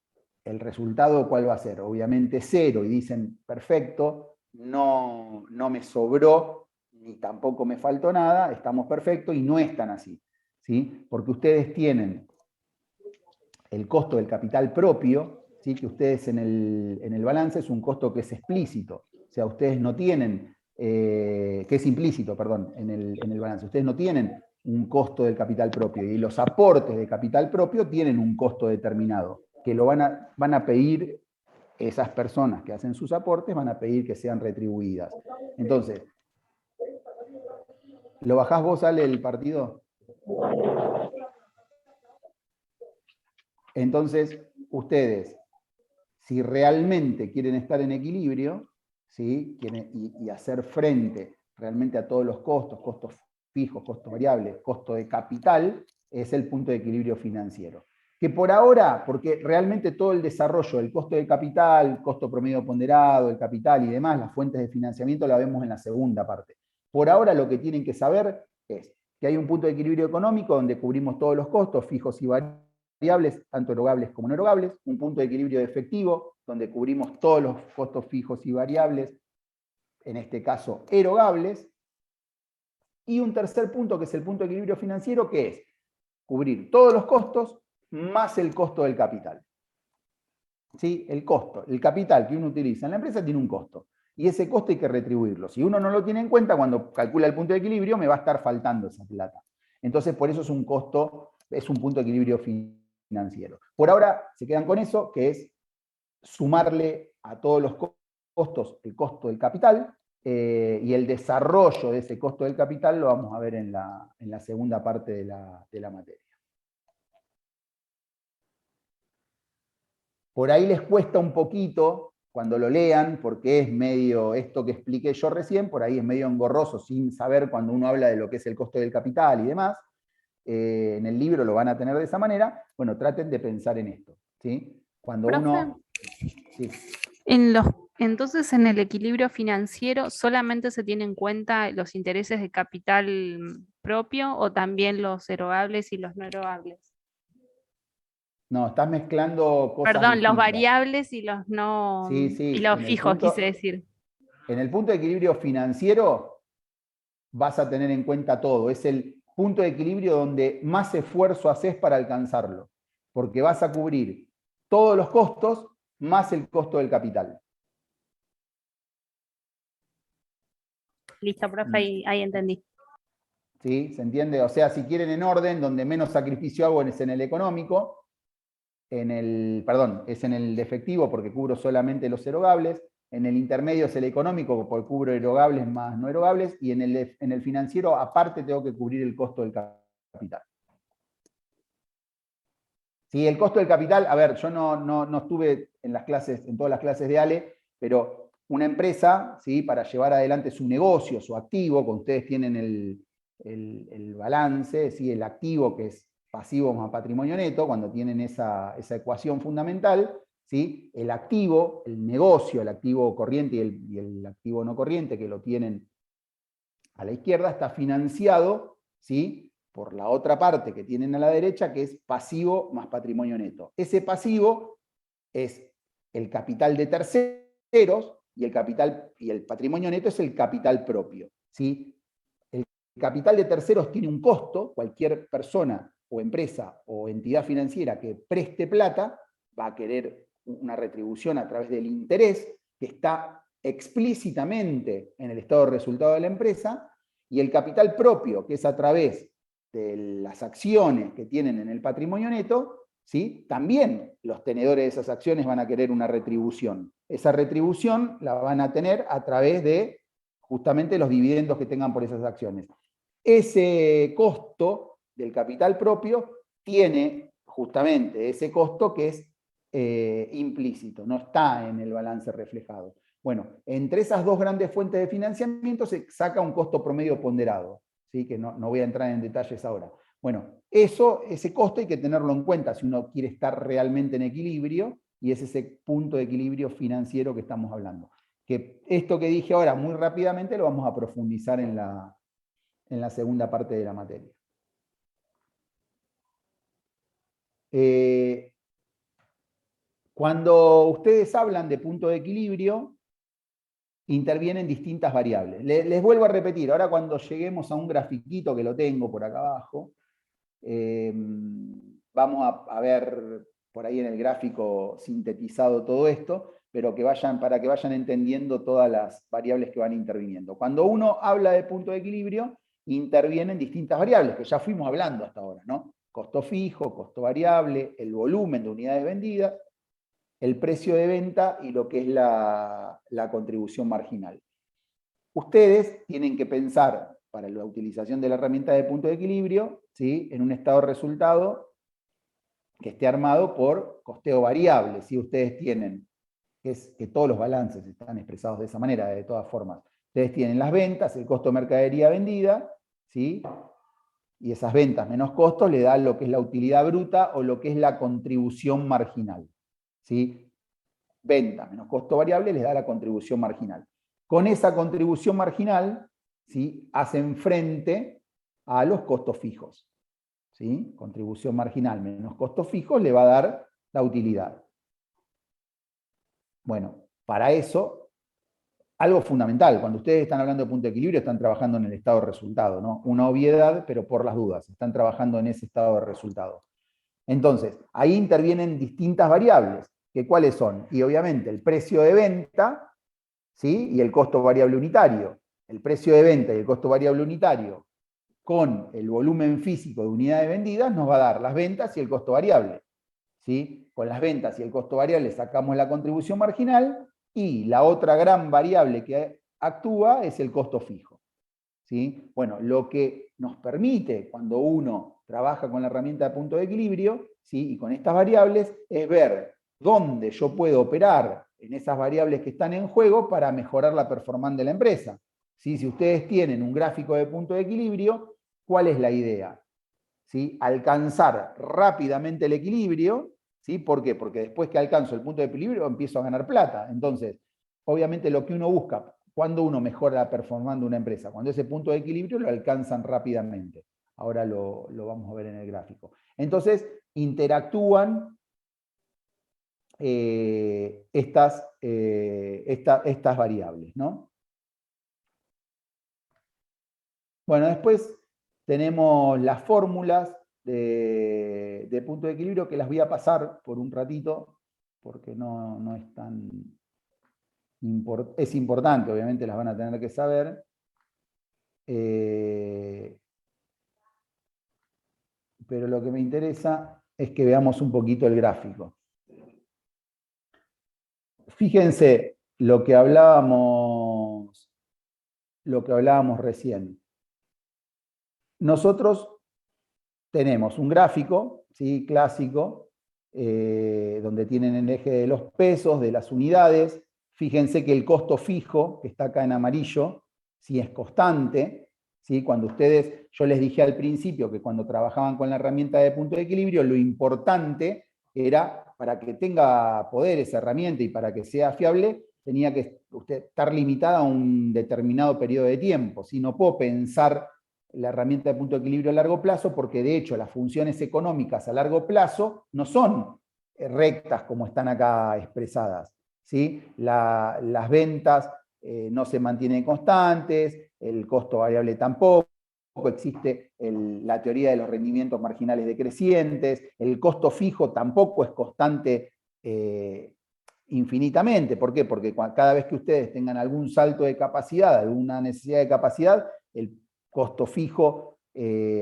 ¿el resultado cuál va a ser? Obviamente cero, y dicen, perfecto, no me sobró, ni tampoco me faltó nada, estamos perfectos, y no es tan así, ¿sí? Porque ustedes tienen el costo del capital propio, ¿sí? Que ustedes en el balance es un costo que es explícito, o sea, ustedes no tienen, que es implícito, perdón, en el balance, ustedes no tienen un costo del capital propio, y los aportes de capital propio tienen un costo determinado, que lo van a pedir esas personas que hacen sus aportes, van a pedir que sean retribuidas. Entonces, ¿lo bajás vos, Ale, el partido? Entonces, ustedes, si realmente quieren estar en equilibrio, ¿sí? y hacer frente realmente a todos los costos fijos, costos variables, costo de capital, es el punto de equilibrio financiero. Que por ahora, porque realmente todo el desarrollo del costo de capital, costo promedio ponderado, el capital y demás, las fuentes de financiamiento la vemos en la segunda parte. Por ahora lo que tienen que saber es que hay un punto de equilibrio económico donde cubrimos todos los costos fijos y variables, tanto erogables como no erogables, un punto de equilibrio de efectivo, donde cubrimos todos los costos fijos y variables, en este caso erogables, y un tercer punto, que es el punto de equilibrio financiero, que es cubrir todos los costos más el costo del capital. ¿Sí? El costo, el capital que uno utiliza en la empresa tiene un costo, y ese costo hay que retribuirlo. Si uno no lo tiene en cuenta, cuando calcula el punto de equilibrio, me va a estar faltando esa plata. Entonces, por eso es un costo, es un punto de equilibrio financiero. Por ahora se quedan con eso, que es sumarle a todos los costos el costo del capital, y el desarrollo de ese costo del capital lo vamos a ver en la segunda parte de la materia. Por ahí les cuesta un poquito cuando lo lean, porque es medio, esto que expliqué yo recién, por ahí es medio engorroso sin saber cuando uno habla de lo que es el costo del capital y demás. En el libro lo van a tener de esa manera. Bueno, traten de pensar en esto, ¿sí? Cuando Profe, uno... Sí. Entonces, en el equilibrio financiero, ¿solamente se tienen en cuenta los intereses de capital propio o también los erogables y los no erogables? No, estás mezclando cosas Perdón, los distintas. variables y los no, Sí, y sí. los fijos, quise decir. En el punto de equilibrio financiero vas a tener en cuenta todo. Es el punto de equilibrio donde más esfuerzo haces para alcanzarlo, porque vas a cubrir todos los costos más el costo del capital. Listo, profe, ahí entendí. ¿Sí? ¿Se entiende? O sea, si quieren en orden, donde menos sacrificio hago es en el económico, es en el de efectivo porque cubro solamente los erogables, en el intermedio es el económico, porque cubro erogables más no erogables, y en el financiero aparte tengo que cubrir el costo del capital. Sí, el costo del capital, a ver, yo no estuve en las clases, en todas las clases de Ale, pero una empresa, ¿sí? Para llevar adelante su negocio, su activo, cuando ustedes tienen el balance, ¿sí? El activo que es pasivo más patrimonio neto, cuando tienen esa ecuación fundamental, ¿sí? El activo, el negocio, el activo corriente y el activo no corriente, que lo tienen a la izquierda, está financiado, ¿sí? Por la otra parte que tienen a la derecha, que es pasivo más patrimonio neto. Ese pasivo es el capital de terceros y el patrimonio neto es el capital propio, ¿sí? El capital de terceros tiene un costo. Cualquier persona o empresa o entidad financiera que preste plata va a querer una retribución a través del interés que está explícitamente en el estado de resultado de la empresa, y el capital propio, que es a través de las acciones que tienen en el patrimonio neto, ¿sí? También los tenedores de esas acciones van a querer una retribución. Esa retribución la van a tener a través de justamente los dividendos que tengan por esas acciones. Ese costo del capital propio tiene justamente ese costo que es implícito, no está en el balance reflejado. Bueno, entre esas dos grandes fuentes de financiamiento se saca un costo promedio ponderado, ¿sí? Que no voy a entrar en detalles ahora. Bueno, ese costo hay que tenerlo en cuenta si uno quiere estar realmente en equilibrio, y es ese punto de equilibrio financiero que estamos hablando. Que esto que dije ahora muy rápidamente lo vamos a profundizar en la segunda parte de la materia. Cuando ustedes hablan de punto de equilibrio, intervienen distintas variables. Les vuelvo a repetir, ahora cuando lleguemos a un grafiquito que lo tengo por acá abajo, vamos a ver por ahí en el gráfico sintetizado todo esto, pero para que vayan entendiendo todas las variables que van interviniendo. Cuando uno habla de punto de equilibrio, intervienen distintas variables, que ya fuimos hablando hasta ahora, ¿no? Costo fijo, costo variable, el volumen de unidades vendidas, el precio de venta y lo que es la contribución marginal. Ustedes tienen que pensar, para la utilización de la herramienta de punto de equilibrio, ¿sí? En un estado de resultado que esté armado por costeo variable. Si ustedes tienen, que todos los balances están expresados de esa manera, de todas formas. Ustedes tienen las ventas, el costo de mercadería vendida, ¿sí? Y esas ventas menos costos le dan lo que es la utilidad bruta o lo que es la contribución marginal, ¿sí? Venta menos costo variable les da la contribución marginal. Con esa contribución marginal, ¿sí? Hacen frente a los costos fijos, ¿sí? Contribución marginal menos costos fijos le va a dar la utilidad. Bueno, para eso, algo fundamental, cuando ustedes están hablando de punto de equilibrio, están trabajando en el estado de resultado, ¿no? Una obviedad, pero por las dudas, están trabajando en ese estado de resultado. Entonces, ahí intervienen distintas variables, que ¿cuáles son? Y obviamente el precio de venta, ¿sí? Y el costo variable unitario. El precio de venta y el costo variable unitario con el volumen físico de unidades vendidas nos va a dar las ventas y el costo variable, ¿sí? Con las ventas y el costo variable sacamos la contribución marginal, y la otra gran variable que actúa es el costo fijo, ¿sí? Bueno, lo que nos permite cuando uno trabaja con la herramienta de punto de equilibrio, ¿sí? Y con estas variables, es ver dónde yo puedo operar en esas variables que están en juego para mejorar la performance de la empresa, ¿sí? Si ustedes tienen un gráfico de punto de equilibrio, ¿cuál es la idea? ¿Sí? Alcanzar rápidamente el equilibrio, ¿sí? ¿Por qué? Porque después que alcanzo el punto de equilibrio empiezo a ganar plata. Entonces, obviamente lo que uno busca, cuando uno mejora la performance de una empresa, cuando ese punto de equilibrio lo alcanzan rápidamente. Ahora lo vamos a ver en el gráfico. Entonces, interactúan estas variables, ¿no? Bueno, después tenemos las fórmulas de punto de equilibrio, que las voy a pasar por un ratito, porque no es tan es importante, obviamente las van a tener que saber. Pero lo que me interesa es que veamos un poquito el gráfico. Fíjense lo que hablábamos recién. Nosotros tenemos un gráfico, ¿sí?, clásico, donde tienen el eje de los pesos, de las unidades. Fíjense que el costo fijo, que está acá en amarillo, sí es constante. ¿Sí? Cuando ustedes, yo les dije al principio que cuando trabajaban con la herramienta de punto de equilibrio, lo importante era, para que tenga poder esa herramienta y para que sea fiable, tenía que usted estar limitada a un determinado periodo de tiempo. Si no puedo pensar la herramienta de punto de equilibrio a largo plazo, porque de hecho las funciones económicas a largo plazo no son rectas como están acá expresadas. ¿Sí? Las ventas no se mantienen constantes, el costo variable tampoco, existe la teoría de los rendimientos marginales decrecientes, el costo fijo tampoco es constante infinitamente. ¿Por qué? Porque cada vez que ustedes tengan algún salto de capacidad, alguna necesidad de capacidad, el costo fijo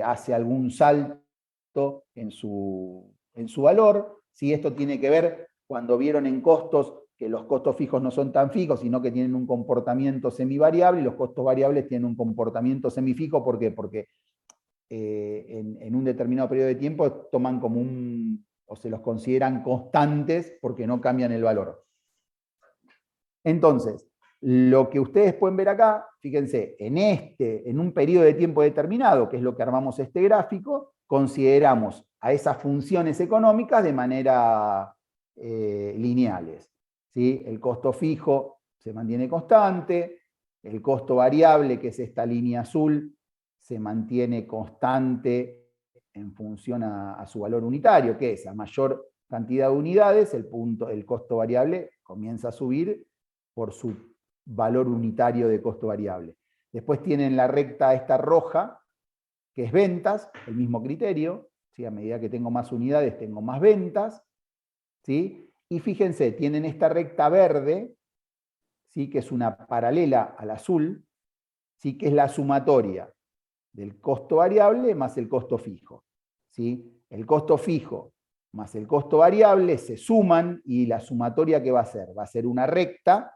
hace algún salto en su valor. ¿Sí? Esto tiene que ver cuando vieron en costos que los costos fijos no son tan fijos, sino que tienen un comportamiento semivariable, y los costos variables tienen un comportamiento semifijo. ¿Por qué? Porque en un determinado periodo de tiempo toman como o se los consideran constantes porque no cambian el valor. Entonces, lo que ustedes pueden ver acá, fíjense, en un periodo de tiempo determinado, que es lo que armamos este gráfico, consideramos a esas funciones económicas de manera lineales. ¿Sí? El costo fijo se mantiene constante, el costo variable, que es esta línea azul, se mantiene constante en función a su valor unitario, que es a mayor cantidad de unidades, el costo variable comienza a subir por su valor unitario de costo variable. Después tienen la recta esta roja, que es ventas, el mismo criterio, ¿sí? A medida que tengo más unidades, tengo más ventas, ¿sí? Y fíjense, tienen esta recta verde, ¿sí?, que es una paralela al azul, ¿sí?, que es la sumatoria del costo variable más el costo fijo. ¿Sí? El costo fijo más el costo variable se suman, y la sumatoria, ¿qué va a ser? Va a ser una recta,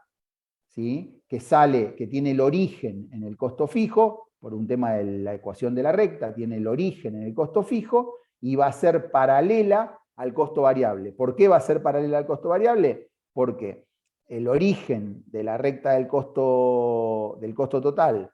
¿sí?, que tiene el origen en el costo fijo, por un tema de la ecuación de la recta, tiene el origen en el costo fijo, y va a ser paralela al costo variable. ¿Por qué va a ser paralela al costo variable? Porque el origen de la recta del costo total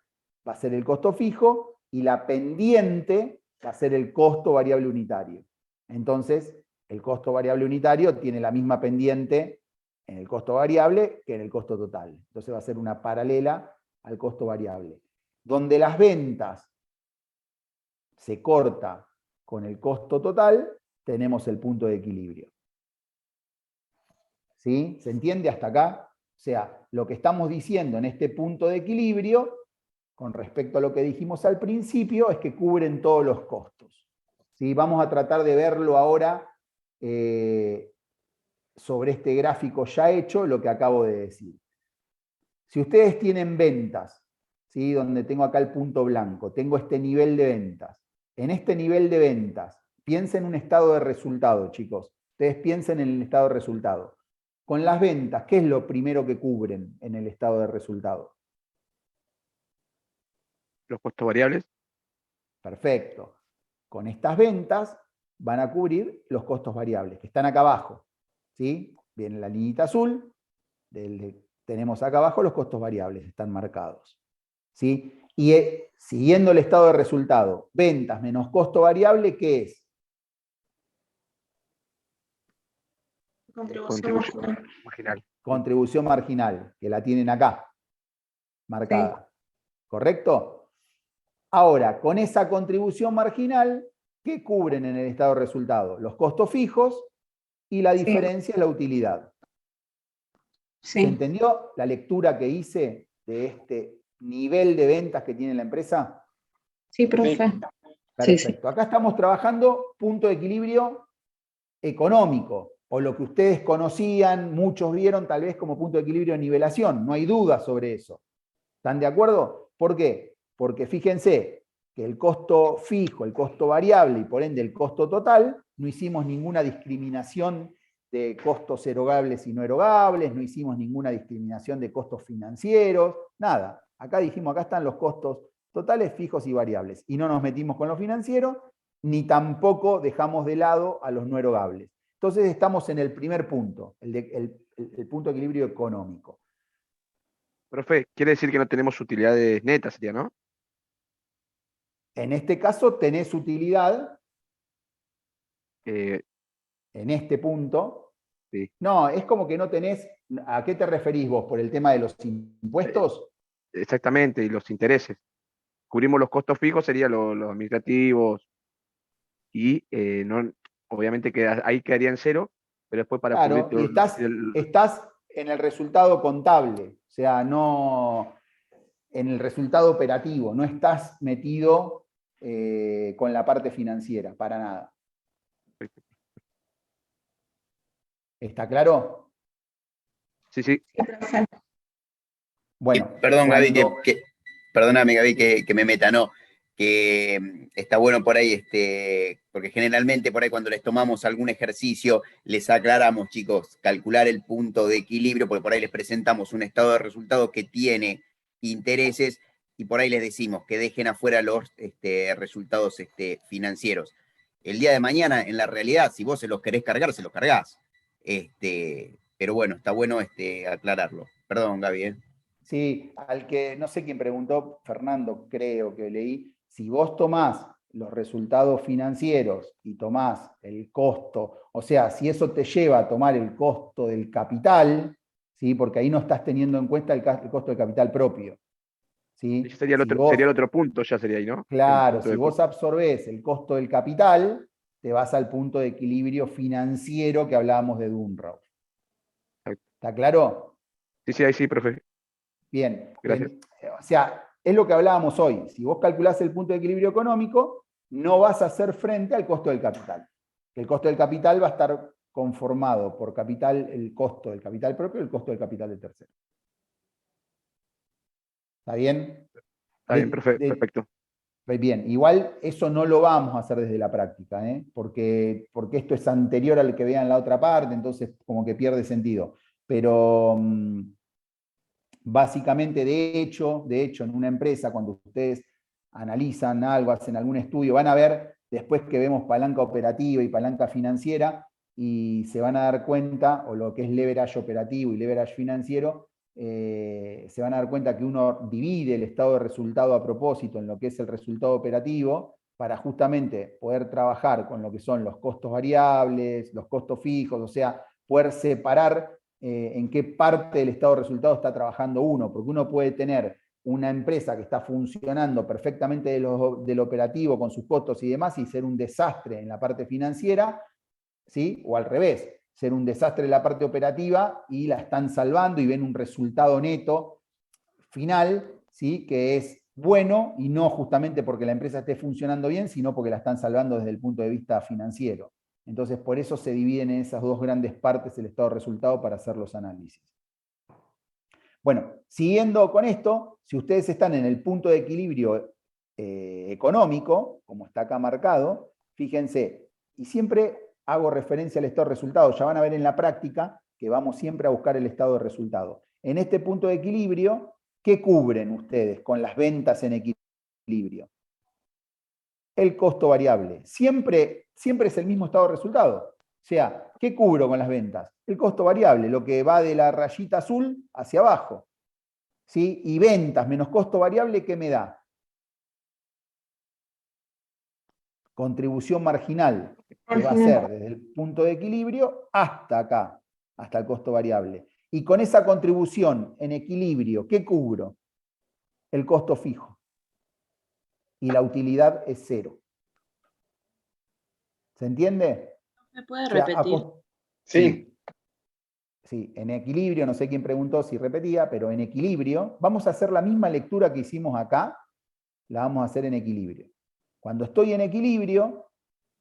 va a ser el costo fijo, y la pendiente va a ser el costo variable unitario. Entonces, el costo variable unitario tiene la misma pendiente en el costo variable que en el costo total. Entonces va a ser una paralela al costo variable. Donde las ventas se corta con el costo total, tenemos el punto de equilibrio. ¿Sí? ¿Se entiende hasta acá? O sea, lo que estamos diciendo en este punto de equilibrio, con respecto a lo que dijimos al principio, es que cubren todos los costos. ¿Sí? Vamos a tratar de verlo ahora sobre este gráfico ya hecho, lo que acabo de decir. Si ustedes tienen ventas, ¿sí?, donde tengo acá el punto blanco, tengo este nivel de ventas. En este nivel de ventas, piensen en un estado de resultado, chicos. Ustedes piensen en el estado de resultado. Con las ventas, ¿qué es lo primero que cubren en el estado de resultado? Los costos variables. Perfecto. Con estas ventas van a cubrir los costos variables, que están acá abajo. ¿Sí? Viene la liñita azul, tenemos acá abajo los costos variables, están marcados. ¿Sí? Y siguiendo el estado de resultado, ventas menos costo variable, ¿qué es? Contribución marginal. Contribución marginal, que la tienen acá, marcada. Sí. ¿Correcto? Ahora, con esa contribución marginal, ¿qué cubren en el estado de resultado? Los costos fijos, y la diferencia es la utilidad. Sí. ¿Se entendió la lectura que hice de este nivel de ventas que tiene la empresa? Sí, profe. Perfecto. Acá estamos trabajando punto de equilibrio económico, o lo que ustedes conocían, muchos vieron tal vez como punto de equilibrio de nivelación. No hay duda sobre eso. ¿Están de acuerdo? ¿Por qué? Porque fíjense que el costo fijo, el costo variable y por ende el costo total, no hicimos ninguna discriminación de costos erogables y no erogables, no hicimos ninguna discriminación de costos financieros, nada. Acá dijimos, acá están los costos totales, fijos y variables. Y no nos metimos con los financieros, ni tampoco dejamos de lado a los no erogables. Entonces estamos en el primer punto, el punto de equilibrio económico. Profe, quiere decir que no tenemos utilidades netas, sería, ¿no? En este caso tenés utilidad, Eh, en este punto. sí. No, es como que no tenés, ¿a qué te referís vos? ¿Por el tema de los impuestos? Exactamente, y los intereses. Cubrimos los costos fijos, serían los administrativos, y no, obviamente ahí quedaría en cero, pero después para cubrir Claro, y estás en el resultado contable, o sea, no en el resultado operativo, no estás metido con la parte financiera, para nada. ¿Está claro? Sí, sí, Bueno, Perdón, Gaby, cuando... perdóname, Gaby, que me meta, no, que está bueno por ahí, porque generalmente por ahí cuando les tomamos algún ejercicio, les aclaramos, chicos, calcular el punto de equilibrio, porque por ahí les presentamos un estado de resultado que tiene intereses, y por ahí les decimos que dejen afuera los resultados financieros. El día de mañana, en la realidad, si vos se los querés cargar, se los cargás. Pero bueno, está bueno aclararlo. Perdón, Gaby, ¿eh? Sí, al que no sé quién preguntó, Fernando, creo que leí, si vos tomás los resultados financieros y tomás el costo, o sea, si eso te lleva a tomar el costo del capital, ¿sí? Porque ahí no estás teniendo en cuenta el costo del capital propio. ¿Sí? ese sería sería el otro punto, ya sería ahí, ¿no? Claro, si vos absorbés el costo del capital, te vas al punto de equilibrio financiero que hablábamos de Dunrow. ¿Está claro? Sí, sí, ahí sí, profe. Bien. Gracias. O sea, es lo que hablábamos hoy. Si vos calculás el punto de equilibrio económico, no vas a hacer frente al costo del capital. El costo del capital va a estar conformado por capital, el costo del capital propio y el costo del capital de tercero. ¿Está bien? Está bien, profe, perfecto. Bien, igual eso no lo vamos a hacer desde la práctica, porque esto es anterior al que vean la otra parte, entonces como que pierde sentido. Pero básicamente, de hecho, en una empresa, cuando ustedes analizan algo, hacen algún estudio, van a ver después que vemos palanca operativa y palanca financiera, y se van a dar cuenta, o lo que es leverage operativo y leverage financiero, se van a dar cuenta que uno divide el estado de resultado a propósito en lo que es el resultado operativo, para justamente poder trabajar con lo que son los costos variables, los costos fijos, o sea, poder separar en qué parte del estado de resultado está trabajando uno, porque uno puede tener una empresa que está funcionando perfectamente del operativo con sus costos y demás, y ser un desastre en la parte financiera, ¿sí? O al revés, ser un desastre en la parte operativa y la están salvando y ven un resultado neto final, ¿sí? Que es bueno, y no justamente porque la empresa esté funcionando bien, sino porque la están salvando desde el punto de vista financiero. Entonces, por eso se dividen en esas dos grandes partes el estado de resultado para hacer los análisis. Bueno, siguiendo con esto, si ustedes están en el punto de equilibrio económico, como está acá marcado, fíjense, y siempre hago referencia al estado de resultado, ya van a ver en la práctica que vamos siempre a buscar el estado de resultado. En este punto de equilibrio, ¿qué cubren ustedes con las ventas en equilibrio? El costo variable. Siempre es el mismo estado de resultado. O sea, ¿qué cubro con las ventas? El costo variable, lo que va de la rayita azul hacia abajo. ¿Sí? Y ventas menos costo variable, ¿qué me da? Contribución marginal, que va a ser desde el punto de equilibrio hasta acá, hasta el costo variable. Y con esa contribución en equilibrio, ¿qué cubro? El costo fijo. Y la utilidad es cero. ¿Se entiende? ¿Me puede repetir? Sí. Sí, en equilibrio, no sé quién preguntó si repetía, pero en equilibrio, vamos a hacer la misma lectura que hicimos acá, la vamos a hacer en equilibrio. Cuando estoy en equilibrio,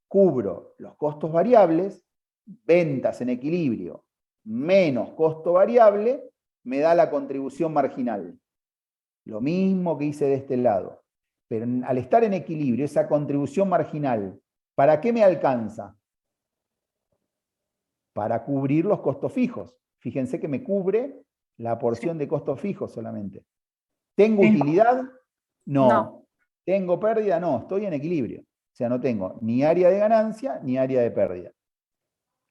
cubro los costos variables, ventas en equilibrio menos costo variable, me da la contribución marginal. Lo mismo que hice de este lado. Pero al estar en equilibrio, esa contribución marginal, ¿para qué me alcanza? para cubrir los costos fijos. Fíjense que me cubre la porción de costos fijos solamente. ¿Tengo utilidad? No. No. ¿Tengo pérdida? No, estoy en equilibrio. O sea, no tengo ni área de ganancia ni área de pérdida.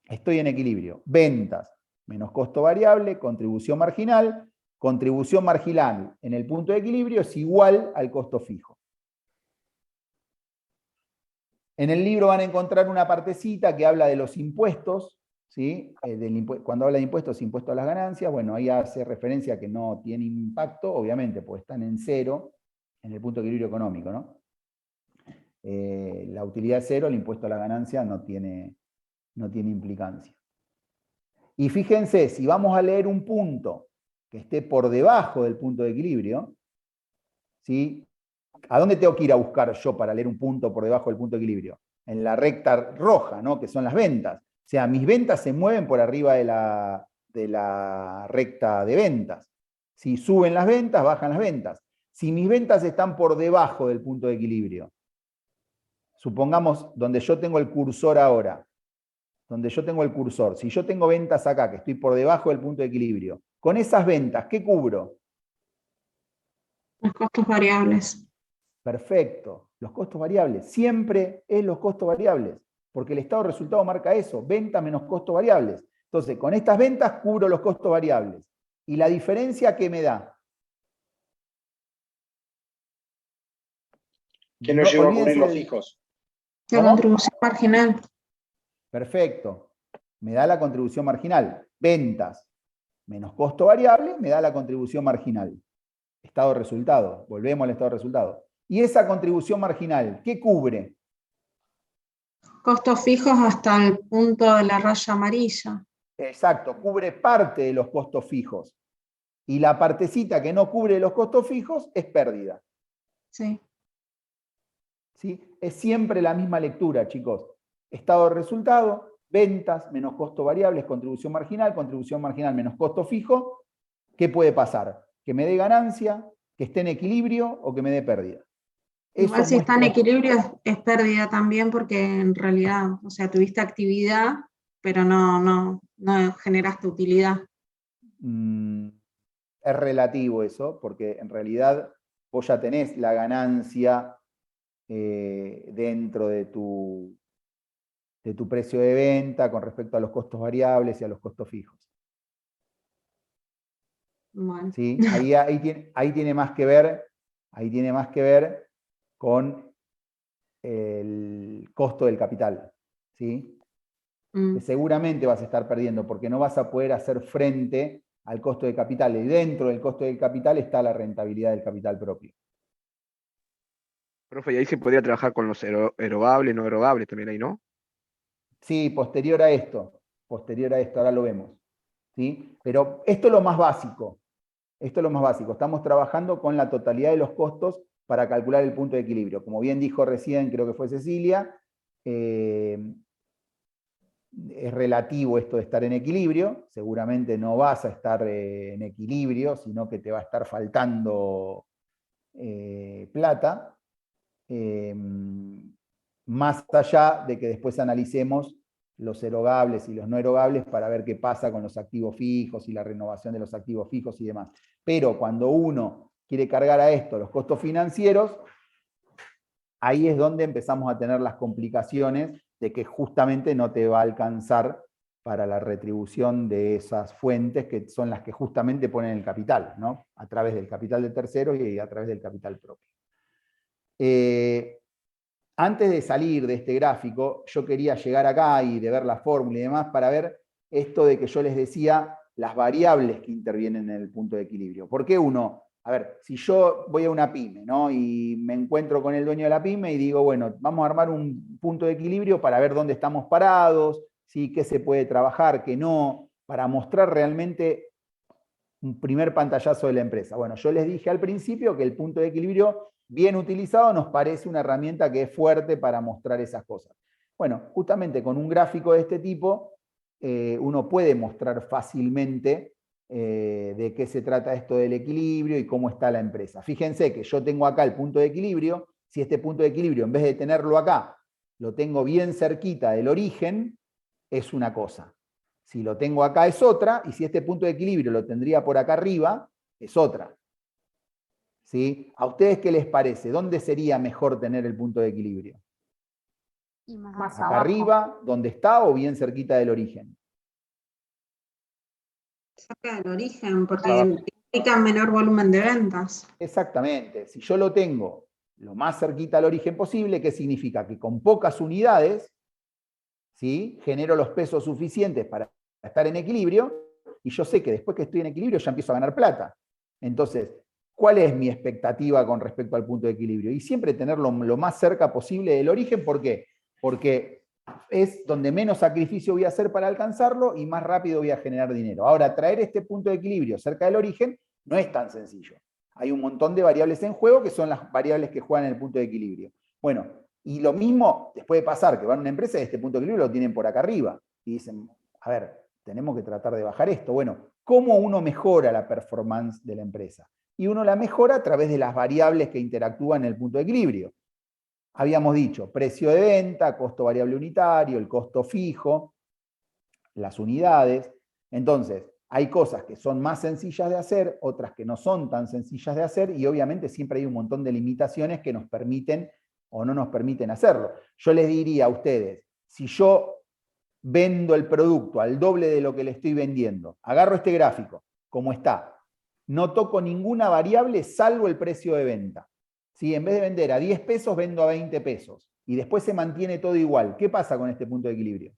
Estoy en equilibrio. Ventas menos costo variable, contribución marginal en el punto de equilibrio es igual al costo fijo. En el libro van a encontrar una partecita que habla de los impuestos, ¿sí? Cuando habla de impuestos, impuesto a las ganancias, bueno, ahí hace referencia a que no tiene impacto, obviamente, porque están en cero en el punto de equilibrio económico, ¿no? La utilidad es cero, el impuesto a la ganancia no tiene implicancia. Y fíjense, si vamos a leer un punto que esté por debajo del punto de equilibrio, ¿sí? ¿A dónde tengo que ir a buscar yo para leer un punto por debajo del punto de equilibrio? En la recta roja, ¿no? Que son las ventas. O sea, mis ventas se mueven por arriba de la recta de ventas. Si suben las ventas, bajan las ventas. Si mis ventas están por debajo del punto de equilibrio, supongamos donde yo tengo el cursor ahora, si yo tengo ventas acá, que estoy por debajo del punto de equilibrio, con esas ventas, ¿qué cubro? Los costos variables. Perfecto, los costos variables. Siempre es los costos variables, porque el estado de resultado marca eso, venta menos costos variables. Entonces, con estas ventas cubro los costos variables. ¿Y la diferencia qué me da? Que no llegó a cubrir los fijos. La contribución marginal. Perfecto. Me da la contribución marginal. Ventas menos costo variable me da la contribución marginal. Estado de resultado. Volvemos al estado de resultado. ¿Y esa contribución marginal qué cubre? Costos fijos hasta el punto de la raya amarilla. Exacto, cubre parte de los costos fijos. Y la partecita que no cubre los costos fijos es pérdida. Sí. ¿Sí? Es siempre la misma lectura, chicos. Estado de resultado, ventas menos costo variable, contribución marginal menos costo fijo. ¿Qué puede pasar? Que me dé ganancia, que esté en equilibrio o que me dé pérdida. Igual Eso si está en muestra- equilibrio es pérdida también porque en realidad, o sea, tuviste actividad, pero no generaste utilidad. Es relativo eso, porque en realidad vos ya tenés la ganancia dentro de tu precio de venta con respecto a los costos variables y a los costos fijos. Bueno. ¿Sí? Ahí tiene más que ver con el costo del capital. ¿Sí? Que seguramente vas a estar perdiendo porque no vas a poder hacer frente al costo de capital. Y dentro del costo del capital está la rentabilidad del capital propio. Profe, y ahí se podría trabajar con los erogables, no erogables también ahí, ¿no? Sí, posterior a esto, ahora lo vemos. ¿Sí? Pero esto es lo más básico. Estamos trabajando con la totalidad de los costos para calcular el punto de equilibrio. Como bien dijo recién, creo que fue Cecilia, es relativo esto de estar en equilibrio. Seguramente no vas a estar en equilibrio, sino que te va a estar faltando plata. Más allá de que después analicemos los erogables y los no erogables para ver qué pasa con los activos fijos y la renovación de los activos fijos y demás. Pero cuando uno quiere cargar a esto los costos financieros, ahí es donde empezamos a tener las complicaciones de que justamente no te va a alcanzar para la retribución de esas fuentes que son las que justamente ponen el capital, ¿no? A través del capital de terceros y a través del capital propio. Antes de salir de este gráfico, yo quería llegar acá y de ver la fórmula y demás para ver esto de que yo les decía las variables que intervienen en el punto de equilibrio. ¿Por qué uno? A ver, si yo voy a una pyme, ¿no? Y me encuentro con el dueño de la pyme y digo, bueno, vamos a armar un punto de equilibrio para ver dónde estamos parados, ¿sí? Qué se puede trabajar, qué no, para mostrar realmente un primer pantallazo de la empresa. Bueno, yo les dije al principio que el punto de equilibrio bien utilizado nos parece una herramienta que es fuerte para mostrar esas cosas. Bueno, justamente con un gráfico de este tipo, uno puede mostrar fácilmente de qué se trata esto del equilibrio y cómo está la empresa. Fíjense que yo tengo acá el punto de equilibrio. Si este punto de equilibrio, en vez de tenerlo acá, lo tengo bien cerquita del origen, es una cosa. Si lo tengo acá es otra, y si este punto de equilibrio lo tendría por acá arriba, es otra. ¿Sí? ¿A ustedes qué les parece? ¿Dónde sería mejor tener el punto de equilibrio? Y Más ¿Acá abajo. arriba, donde está, o bien cerquita del origen? Cerca del origen, porque Abajo. implica menor volumen de ventas. Exactamente. Si yo lo tengo lo más cerquita al origen posible, ¿qué significa? Que con pocas unidades, ¿sí?, genero los pesos suficientes para estar en equilibrio, y yo sé que después que estoy en equilibrio ya empiezo a ganar plata. Entonces, ¿cuál es mi expectativa con respecto al punto de equilibrio? Y siempre tenerlo lo más cerca posible del origen. ¿Por qué? Porque es donde menos sacrificio voy a hacer para alcanzarlo y más rápido voy a generar dinero. Ahora, traer este punto de equilibrio cerca del origen no es tan sencillo. Hay un montón de variables en juego que son las variables que juegan en el punto de equilibrio. Bueno, y lo mismo les puede pasar que van a una empresa y este punto de equilibrio lo tienen por acá arriba. Y dicen, a ver, tenemos que tratar de bajar esto. Bueno, ¿cómo uno mejora la performance de la empresa? Y uno la mejora a través de las variables que interactúan en el punto de equilibrio. Habíamos dicho, precio de venta, costo variable unitario, el costo fijo, las unidades. Entonces, hay cosas que son más sencillas de hacer, otras que no son tan sencillas de hacer, y obviamente siempre hay un montón de limitaciones que nos permiten o no nos permiten hacerlo. Yo les diría a ustedes, si yo vendo el producto al doble de lo que le estoy vendiendo, agarro este gráfico, como está, no toco ninguna variable salvo el precio de venta. Si en vez de vender a 10 pesos, vendo a 20 pesos, y después se mantiene todo igual, ¿qué pasa con este punto de equilibrio?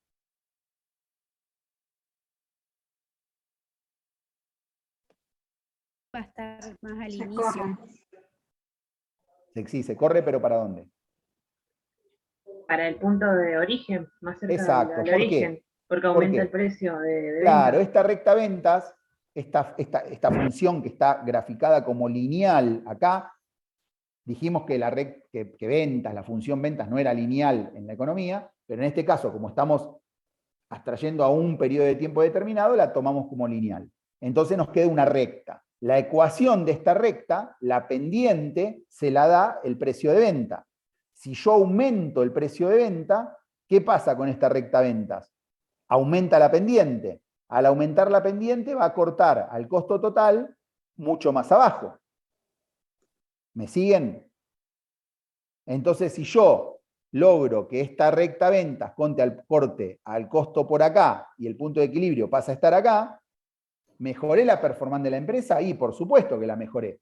Va a estar más al Se inicio. corre. Sí, se corre, pero ¿para dónde? Para el punto de origen, más cerca Exacto. del ¿Por origen, qué? porque ¿Por aumenta qué? el precio de Claro, venta. esta recta ventas, esta función que está graficada como lineal acá, dijimos que que ventas, la función ventas no era lineal en la economía, pero en este caso, como estamos abstrayendo a un periodo de tiempo determinado, la tomamos como lineal. Entonces nos queda una recta. La ecuación de esta recta, la pendiente, se la da el precio de venta. Si yo aumento el precio de venta, ¿qué pasa con esta recta ventas? Aumenta la pendiente. Al aumentar la pendiente va a cortar al costo total mucho más abajo. ¿Me siguen? Entonces, si yo logro que esta recta ventas corte al costo por acá y el punto de equilibrio pasa a estar acá, ¿mejoré la performance de la empresa? Y por supuesto que la mejoré.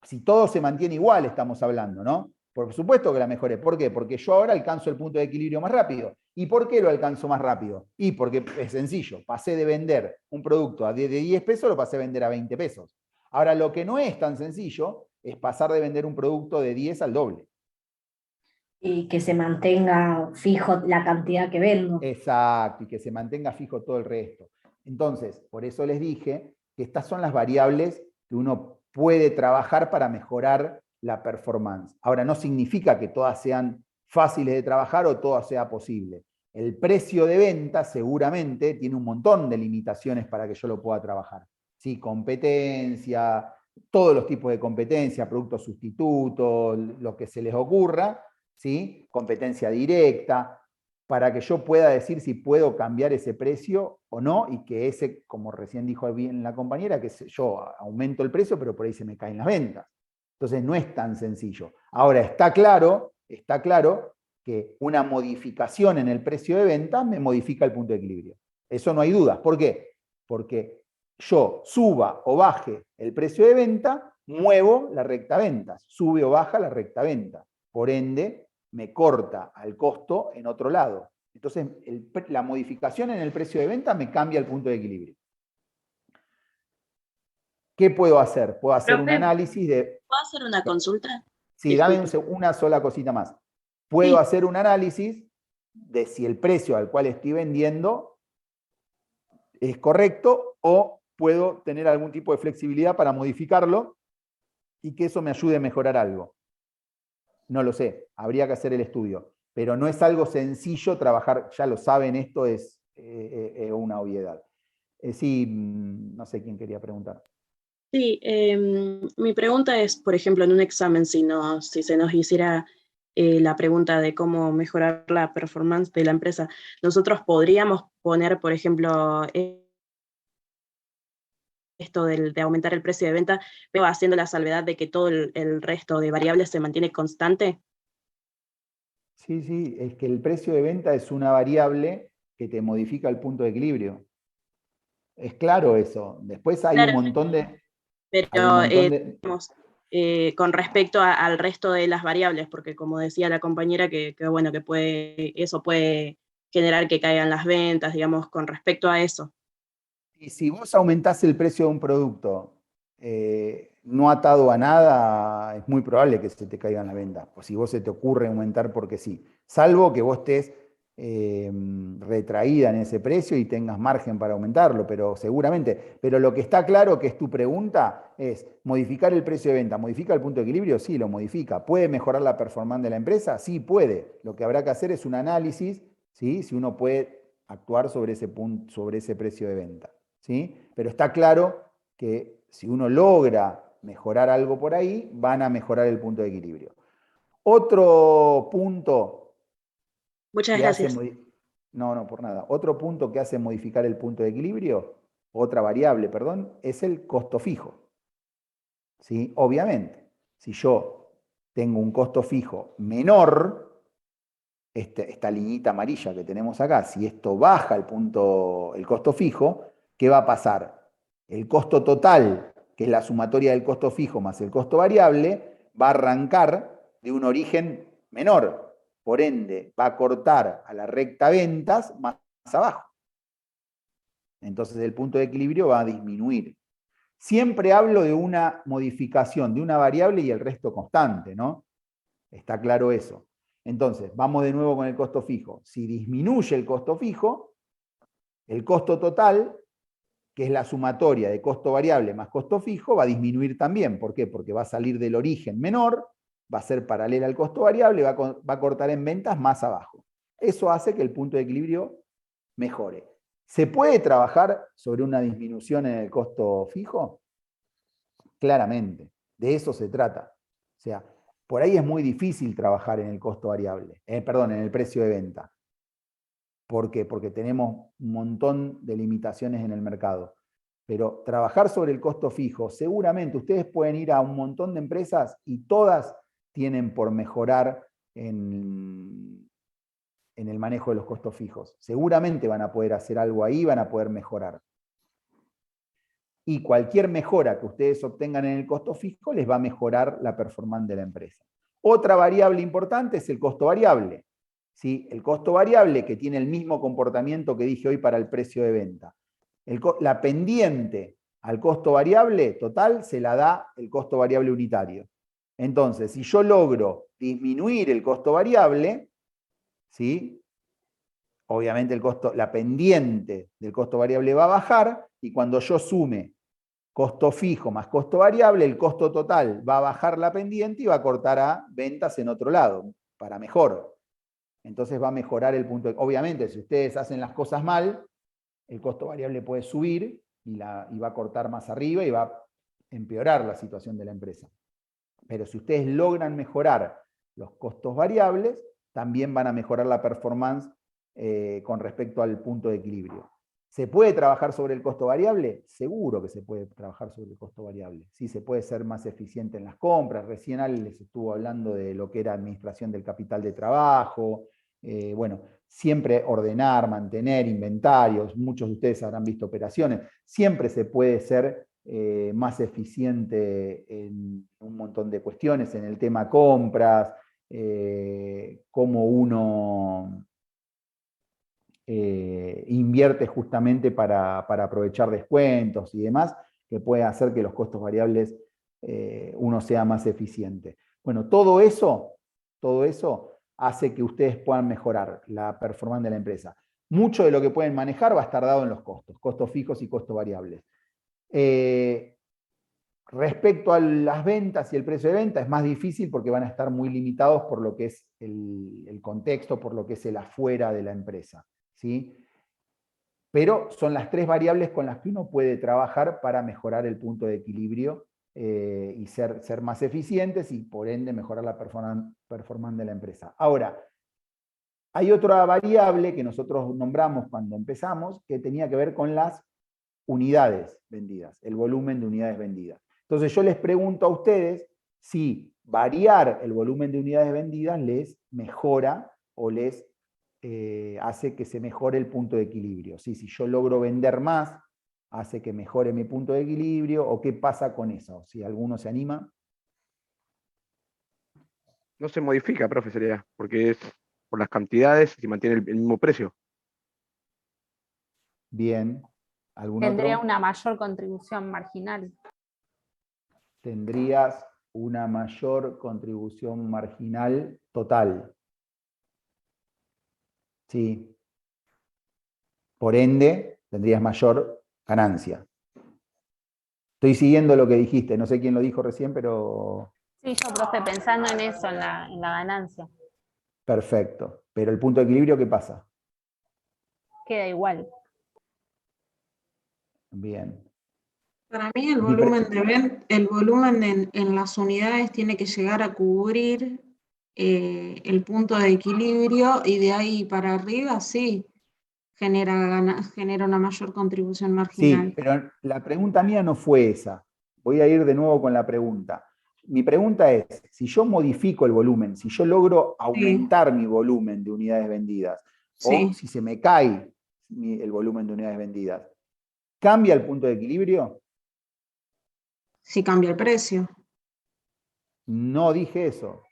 Si todo se mantiene igual, estamos hablando, ¿no? Por supuesto que la mejoré. ¿Por qué? Porque yo ahora alcanzo el punto de equilibrio más rápido. ¿Y por qué lo alcanzo más rápido? Y porque es sencillo. Pasé de vender un producto de 10 pesos, lo pasé a vender a 20 pesos. Ahora, lo que no es tan sencillo es pasar de vender un producto de 10 al doble. Y que se mantenga fijo la cantidad que vendo. Exacto, y que se mantenga fijo todo el resto. Entonces, por eso les dije que estas son las variables que uno puede trabajar para mejorar la performance. Ahora, no significa que todas sean fáciles de trabajar o todas sea posible. El precio de venta seguramente tiene un montón de limitaciones para que yo lo pueda trabajar. ¿Sí? Competencia, todos los tipos de competencia, productos sustitutos, lo que se les ocurra, ¿sí? Competencia directa, para que yo pueda decir si puedo cambiar ese precio o no, y que ese, como recién dijo bien la compañera, que yo aumento el precio, pero por ahí se me caen las ventas. Entonces no es tan sencillo. Ahora, está claro que una modificación en el precio de venta me modifica el punto de equilibrio. Eso no hay dudas. ¿Por qué? Porque yo suba o baje el precio de venta, muevo la recta ventas. Sube o baja la recta venta. Por ende, me corta al costo en otro lado. Entonces, la modificación en el precio de venta me cambia el punto de equilibrio. ¿Qué puedo hacer? Puedo hacer un análisis de... ¿Puedo hacer una consulta? Sí, dame una sola cosita más. Puedo hacer un análisis de si el precio al cual estoy vendiendo es correcto, o puedo tener algún tipo de flexibilidad para modificarlo y que eso me ayude a mejorar algo. No lo sé, habría que hacer el estudio. Pero no es algo sencillo trabajar, ya lo saben, esto es una obviedad. Sí, no sé quién quería preguntar. Sí, mi pregunta es, por ejemplo, en un examen, si se nos hiciera la pregunta de cómo mejorar la performance de la empresa, nosotros podríamos poner, por ejemplo, esto de aumentar el precio de venta, pero haciendo la salvedad de que todo el resto de variables se mantiene constante. Sí, sí, es que el precio de venta es una variable que te modifica el punto de equilibrio. Es claro eso. Después hay un montón de... Pero digamos, con respecto al resto de las variables, porque como decía la compañera, que bueno, que eso puede generar que caigan las ventas, digamos, con respecto a eso. Y si vos aumentás el precio de un producto no atado a nada, es muy probable que se te caigan las ventas. O si vos se te ocurre aumentar porque sí. Salvo que vos estés retraída en ese precio y tengas margen para aumentarlo, pero seguramente. Pero lo que está claro que es tu pregunta es, ¿modificar el precio de venta modifica el punto de equilibrio? Sí, lo modifica. ¿Puede mejorar la performance de la empresa? Sí, puede. Lo que habrá que hacer es un análisis, ¿sí? Si uno puede actuar sobre ese punto, sobre ese precio de venta. ¿Sí? Pero está claro que si uno logra mejorar algo por ahí, van a mejorar el punto de equilibrio. Otro punto Muchas que gracias. no, por nada. Otro punto que hace modificar el punto de equilibrio, otra variable, perdón, es el costo fijo. ¿Sí? Obviamente, si yo tengo un costo fijo menor, esta liñita amarilla que tenemos acá, si esto baja el costo fijo, ¿qué va a pasar? El costo total, que es la sumatoria del costo fijo más el costo variable, va a arrancar de un origen menor. Por ende, va a cortar a la recta ventas más abajo. Entonces el punto de equilibrio va a disminuir. Siempre hablo de una modificación de una variable y el resto constante, ¿no? Está claro eso. Entonces, vamos de nuevo con el costo fijo. Si disminuye el costo fijo, el costo total, que es la sumatoria de costo variable más costo fijo, va a disminuir también. ¿Por qué? Porque va a salir del origen menor, va a ser paralela al costo variable, va a cortar en ventas más abajo. Eso hace que el punto de equilibrio mejore. ¿Se puede trabajar sobre una disminución en el costo fijo? Claramente, de eso se trata. O sea, por ahí es muy difícil trabajar en el costo variable, en el precio de venta. ¿Por qué? Porque tenemos un montón de limitaciones en el mercado. Pero trabajar sobre el costo fijo, seguramente ustedes pueden ir a un montón de empresas y todas tienen por mejorar en el manejo de los costos fijos. Seguramente van a poder hacer algo ahí, van a poder mejorar. Y cualquier mejora que ustedes obtengan en el costo fijo les va a mejorar la performance de la empresa. Otra variable importante es el costo variable. ¿Sí? El costo variable que tiene el mismo comportamiento que dije hoy para el precio de venta. La pendiente al costo variable total se la da el costo variable unitario. Entonces, si yo logro disminuir el costo variable, ¿sí? Obviamente la pendiente del costo variable va a bajar y cuando yo sume costo fijo más costo variable, el costo total va a bajar la pendiente y va a cortar a ventas en otro lado, para mejor. Entonces va a mejorar el punto. Obviamente, si ustedes hacen las cosas mal, el costo variable puede subir y va a cortar más arriba y va a empeorar la situación de la empresa. Pero si ustedes logran mejorar los costos variables, también van a mejorar la performance con respecto al punto de equilibrio. ¿Se puede trabajar sobre el costo variable? Seguro que se puede trabajar sobre el costo variable. Sí, se puede ser más eficiente en las compras. Recién Ale les estuvo hablando de lo que era administración del capital de trabajo. Bueno, siempre ordenar, mantener inventarios. Muchos de ustedes habrán visto operaciones. Siempre se puede ser más eficiente en un montón de cuestiones, en el tema compras, cómo uno invierte justamente para aprovechar descuentos y demás, que puede hacer que los costos variables uno sea más eficiente. Bueno, todo eso hace que ustedes puedan mejorar la performance de la empresa. Mucho de lo que pueden manejar va a estar dado en los costos fijos y costos variables. Respecto a las ventas y el precio de venta, es más difícil porque van a estar muy limitados por lo que es el contexto, por lo que es el afuera de la empresa. ¿Sí? Pero son las tres variables con las que uno puede trabajar para mejorar el punto de equilibrio y ser más eficientes y por ende mejorar la performance de la empresa. Ahora, hay otra variable que nosotros nombramos cuando empezamos, que tenía que ver con las unidades vendidas, el volumen de unidades vendidas. Entonces yo les pregunto a ustedes si variar el volumen de unidades vendidas les mejora o les hace que se mejore el punto de equilibrio. ¿Sí? Si yo logro vender más, hace que mejore mi punto de equilibrio, o qué pasa con eso. Si alguno se anima. No se modifica, profe, sería, porque es por las cantidades y mantiene el mismo precio. Bien. ¿Algún Tendría otro? una mayor contribución marginal. Tendrías una mayor contribución marginal total. Sí. Por ende, tendrías mayor ganancia. Estoy siguiendo lo que dijiste, no sé quién lo dijo recién, pero... Sí, yo, profe, pensando en eso, en la ganancia. Perfecto. Pero el punto de equilibrio, ¿qué pasa? Queda igual. Bien. Para mí el volumen en las unidades tiene que llegar a cubrir el punto de equilibrio, y de ahí para arriba sí genera una mayor contribución marginal. Sí, pero la pregunta mía no fue esa. Voy a ir de nuevo con la pregunta. Mi pregunta es, si yo modifico el volumen, si yo logro aumentar mi volumen de unidades vendidas, o si se me cae el volumen de unidades vendidas, ¿cambia el punto de equilibrio? Sí, cambia el precio. No dije eso.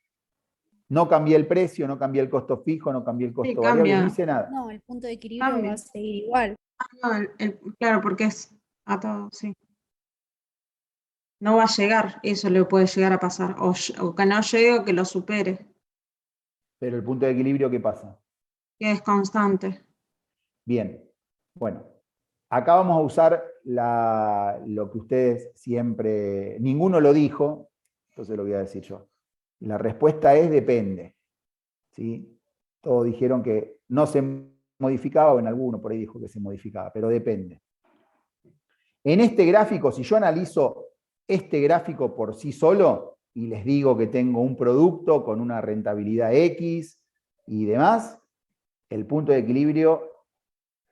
No cambié el precio, no cambié el costo fijo, no cambié el costo variable, no hice nada. No, el punto de equilibrio va a seguir igual. Claro, porque es a todo, sí. No va a llegar, eso le puede llegar a pasar, o que no llegue o que lo supere. Pero el punto de equilibrio, ¿qué pasa? Que es constante. Bien, bueno, acá vamos a usar lo que ustedes siempre, ninguno lo dijo, entonces lo voy a decir yo. La respuesta es depende. ¿Sí? Todos dijeron que no se modificaba, o en alguno por ahí dijo que se modificaba, pero depende. En este gráfico, si yo analizo este gráfico por sí solo y les digo que tengo un producto con una rentabilidad X y demás, el punto de equilibrio,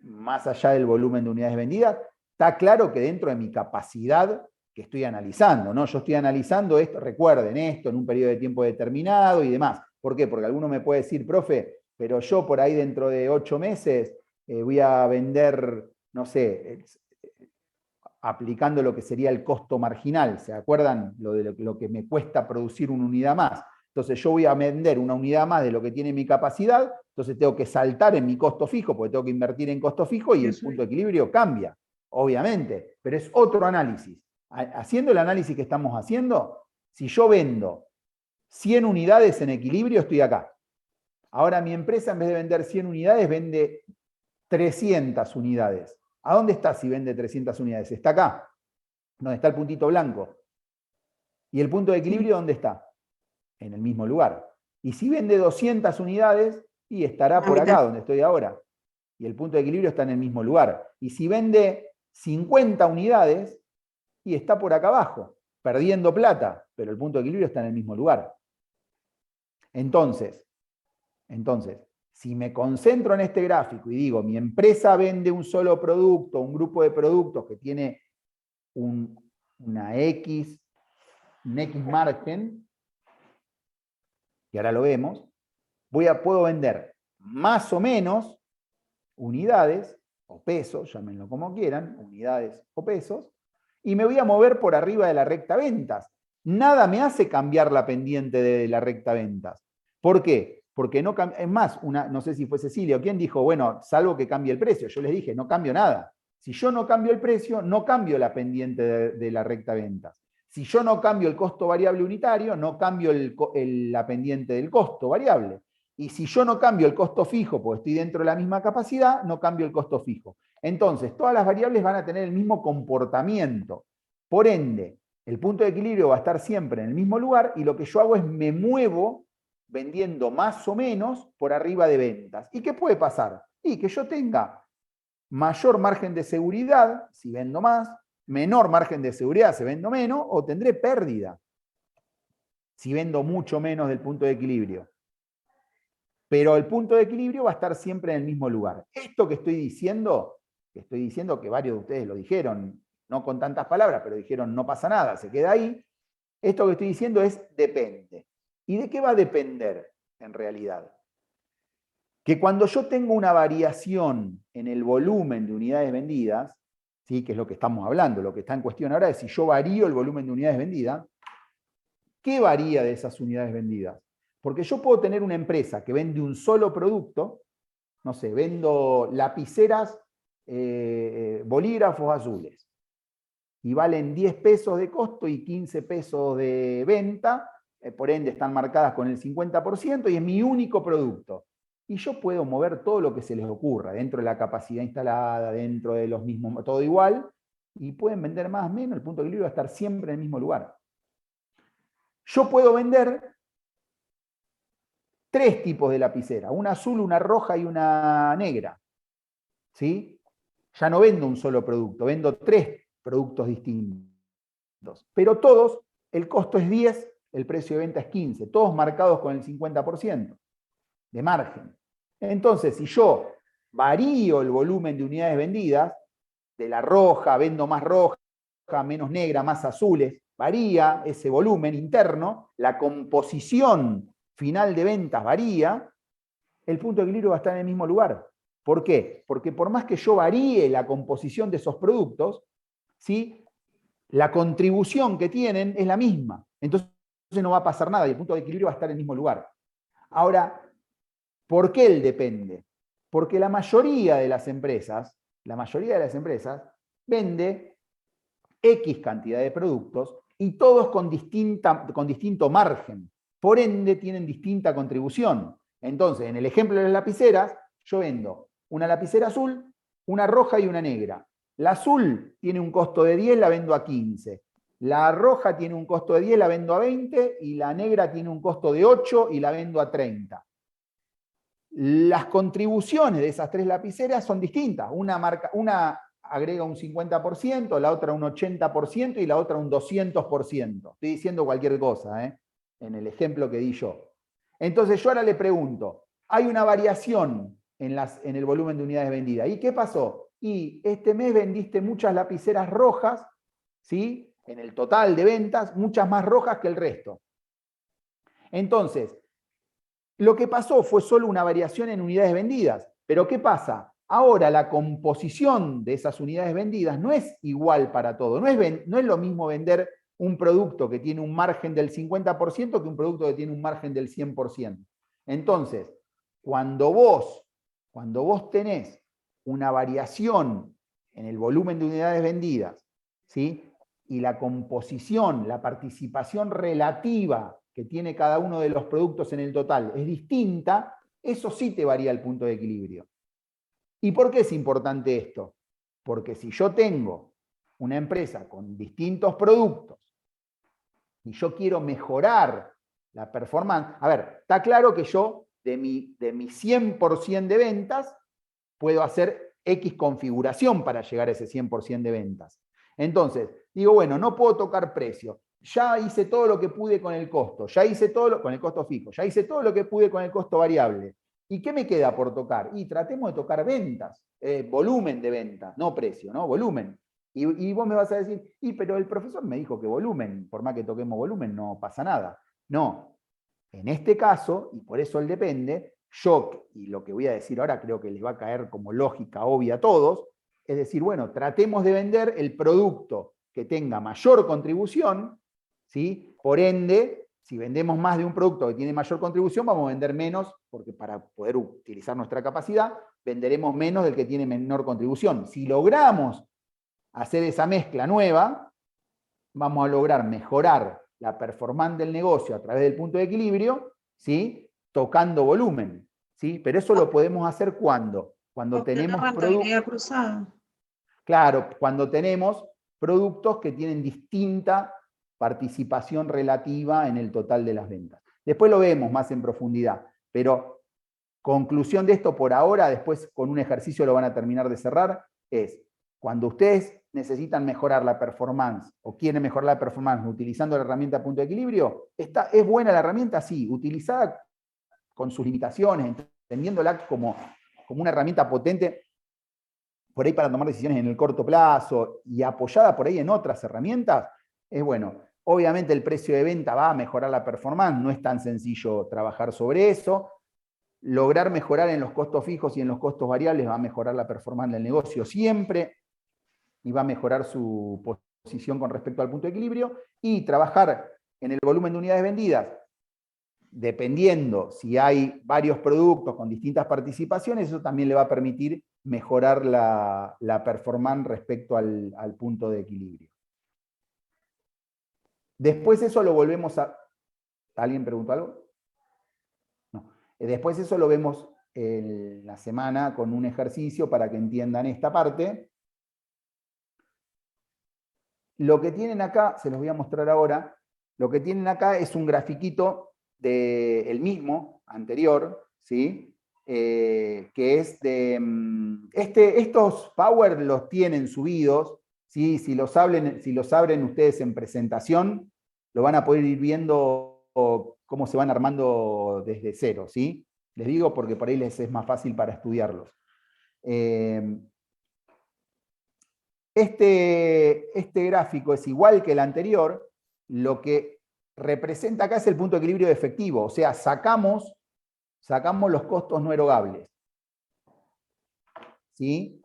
más allá del volumen de unidades vendidas, está claro que dentro de mi capacidad que estoy analizando, ¿no? Yo estoy analizando esto, recuerden esto, en un periodo de tiempo determinado y demás. ¿Por qué? Porque alguno me puede decir, profe, pero yo por ahí dentro de 8 meses voy a vender, no sé, aplicando lo que sería el costo marginal. ¿Se acuerdan lo que me cuesta producir una unidad más? Entonces yo voy a vender una unidad más de lo que tiene mi capacidad, entonces tengo que saltar en mi costo fijo, porque tengo que invertir en costo fijo y el punto de equilibrio cambia, obviamente, pero es otro análisis. Haciendo el análisis que estamos haciendo, si yo vendo 100 unidades en equilibrio, estoy acá. Ahora mi empresa, en vez de vender 100 unidades, vende 300 unidades. ¿A dónde está si vende 300 unidades? Está acá, donde está el puntito blanco. ¿Y el punto de equilibrio dónde está? En el mismo lugar. Y si vende 200 unidades, y estará por acá, donde estoy ahora. Y el punto de equilibrio está en el mismo lugar. Y si vende 50 unidades, y está por acá abajo, perdiendo plata, pero el punto de equilibrio está en el mismo lugar. Entonces, si me concentro en este gráfico y digo, mi empresa vende un solo producto, un grupo de productos que tiene un X margen, y ahora lo vemos, puedo vender más o menos unidades o pesos, llámenlo como quieran, unidades o pesos, y me voy a mover por arriba de la recta ventas. Nada me hace cambiar la pendiente de la recta ventas. ¿Por qué? Porque no cambia. Es más, no sé si fue Cecilia o quién dijo, bueno, salvo que cambie el precio. Yo les dije, no cambio nada. Si yo no cambio el precio, no cambio la pendiente de la recta ventas. Si yo no cambio el costo variable unitario, no cambio la pendiente del costo variable. Y si yo no cambio el costo fijo, porque estoy dentro de la misma capacidad, no cambio el costo fijo. Entonces, todas las variables van a tener el mismo comportamiento. Por ende, el punto de equilibrio va a estar siempre en el mismo lugar y lo que yo hago es me muevo vendiendo más o menos por arriba de ventas. ¿Y qué puede pasar? Y que yo tenga mayor margen de seguridad, si vendo más, menor margen de seguridad si vendo menos, o tendré pérdida si vendo mucho menos del punto de equilibrio. Pero el punto de equilibrio va a estar siempre en el mismo lugar. Esto que estoy diciendo que varios de ustedes lo dijeron, no con tantas palabras, pero dijeron no pasa nada, se queda ahí. Esto que estoy diciendo es depende. ¿Y de qué va a depender en realidad? Que cuando yo tengo una variación en el volumen de unidades vendidas, ¿sí? Que es lo que estamos hablando, lo que está en cuestión ahora es si yo varío el volumen de unidades vendidas, ¿qué varía de esas unidades vendidas? Porque yo puedo tener una empresa que vende un solo producto, no sé, vendo lapiceras, bolígrafos azules, y valen 10 pesos de costo y 15 pesos de venta, por ende están marcadas con el 50% y es mi único producto. Y yo puedo mover todo lo que se les ocurra, dentro de la capacidad instalada, dentro de los mismos, todo igual, y pueden vender más o menos, el punto de equilibrio va a estar siempre en el mismo lugar. Yo puedo vender 3 tipos de lapicera, una azul, una roja y una negra. ¿Sí? Ya no vendo un solo producto, vendo 3 productos distintos. Pero todos, el costo es 10, el precio de venta es 15, todos marcados con el 50% de margen. Entonces, si yo varío el volumen de unidades vendidas, de la roja, vendo más roja, menos negra, más azules, varía ese volumen interno, la composición final de ventas varía, el punto de equilibrio va a estar en el mismo lugar. ¿Por qué? Porque por más que yo varíe la composición de esos productos, ¿sí? La contribución que tienen es la misma. Entonces no va a pasar nada y el punto de equilibrio va a estar en el mismo lugar. Ahora, ¿por qué el depende? Porque la mayoría de las empresas vende X cantidad de productos y todos con distinto margen. Por ende, tienen distinta contribución. Entonces, en el ejemplo de las lapiceras, yo vendo una lapicera azul, una roja y una negra. La azul tiene un costo de 10, la vendo a 15. La roja tiene un costo de 10, la vendo a 20. Y la negra tiene un costo de 8 y la vendo a 30. Las contribuciones de esas 3 lapiceras son distintas. Una agrega un 50%, la otra un 80% y la otra un 200%. Estoy diciendo cualquier cosa, en el ejemplo que di yo. Entonces yo ahora le pregunto, hay una variación en el volumen de unidades vendidas. ¿Y qué pasó? Y este mes vendiste muchas lapiceras rojas, ¿sí? En el total de ventas, muchas más rojas que el resto. Entonces, lo que pasó fue solo una variación en unidades vendidas. Pero ¿qué pasa? Ahora la composición de esas unidades vendidas no es igual para todo. No es lo mismo vender un producto que tiene un margen del 50% que un producto que tiene un margen del 100%. Entonces, cuando vos tenés una variación en el volumen de unidades vendidas, ¿sí? Y la composición, la participación relativa que tiene cada uno de los productos en el total es distinta, eso sí te varía el punto de equilibrio. ¿Y por qué es importante esto? Porque si yo tengo una empresa con distintos productos y yo quiero mejorar la performance, a ver, está claro que yo de mi 100% de ventas puedo hacer X configuración para llegar a ese 100% de ventas. Entonces, digo, bueno, no puedo tocar precio. Ya hice todo lo que pude con el costo, con el costo fijo, ya hice todo lo que pude con el costo variable. ¿Y qué me queda por tocar? Y tratemos de tocar ventas, volumen de ventas, no precio, ¿no? Volumen. Y vos me vas a decir, pero el profesor me dijo que volumen, por más que toquemos volumen, no pasa nada. No, en este caso, y por eso él depende, yo, y lo que voy a decir ahora creo que les va a caer como lógica obvia a todos, es decir, bueno, tratemos de vender el producto que tenga mayor contribución, ¿sí? Por ende, si vendemos más de un producto que tiene mayor contribución, vamos a vender menos, porque para poder utilizar nuestra capacidad, venderemos menos del que tiene menor contribución. Si logramos hacer esa mezcla nueva, vamos a lograr mejorar la performance del negocio a través del punto de equilibrio, ¿sí? Tocando volumen, ¿sí? Pero eso lo podemos hacer cuando tenemos rentabilidad cruzada. Claro, cuando tenemos productos que tienen distinta participación relativa en el total de las ventas. Después lo vemos más en profundidad, pero conclusión de esto por ahora, después con un ejercicio lo van a terminar de cerrar, es cuando ustedes necesitan mejorar la performance o quieren mejorar la performance utilizando la herramienta punto de equilibrio, ¿es buena la herramienta? Sí, utilizada con sus limitaciones, entendiéndola como una herramienta potente por ahí para tomar decisiones en el corto plazo y apoyada por ahí en otras herramientas, es bueno. Obviamente el precio de venta va a mejorar la performance, no es tan sencillo trabajar sobre eso. Lograr mejorar en los costos fijos y en los costos variables va a mejorar la performance del negocio siempre y va a mejorar su posición con respecto al punto de equilibrio. Y trabajar en el volumen de unidades vendidas, dependiendo si hay varios productos con distintas participaciones, eso también le va a permitir mejorar la performance respecto al punto de equilibrio. Después eso lo volvemos a... ¿Alguien preguntó algo? No. Después eso lo vemos en la semana con un ejercicio para que entiendan esta parte. Lo que tienen acá, se los voy a mostrar ahora, lo que tienen acá es un grafiquito del mismo, anterior, ¿sí? Que es de... estos Power los tienen subidos, ¿sí? Si los abren ustedes en presentación, lo van a poder ir viendo cómo se van armando desde cero, ¿sí? Les digo porque por ahí les es más fácil para estudiarlos. Este gráfico es igual que el anterior, lo que representa acá es el punto de equilibrio de efectivo, o sea, sacamos los costos no erogables. ¿Sí?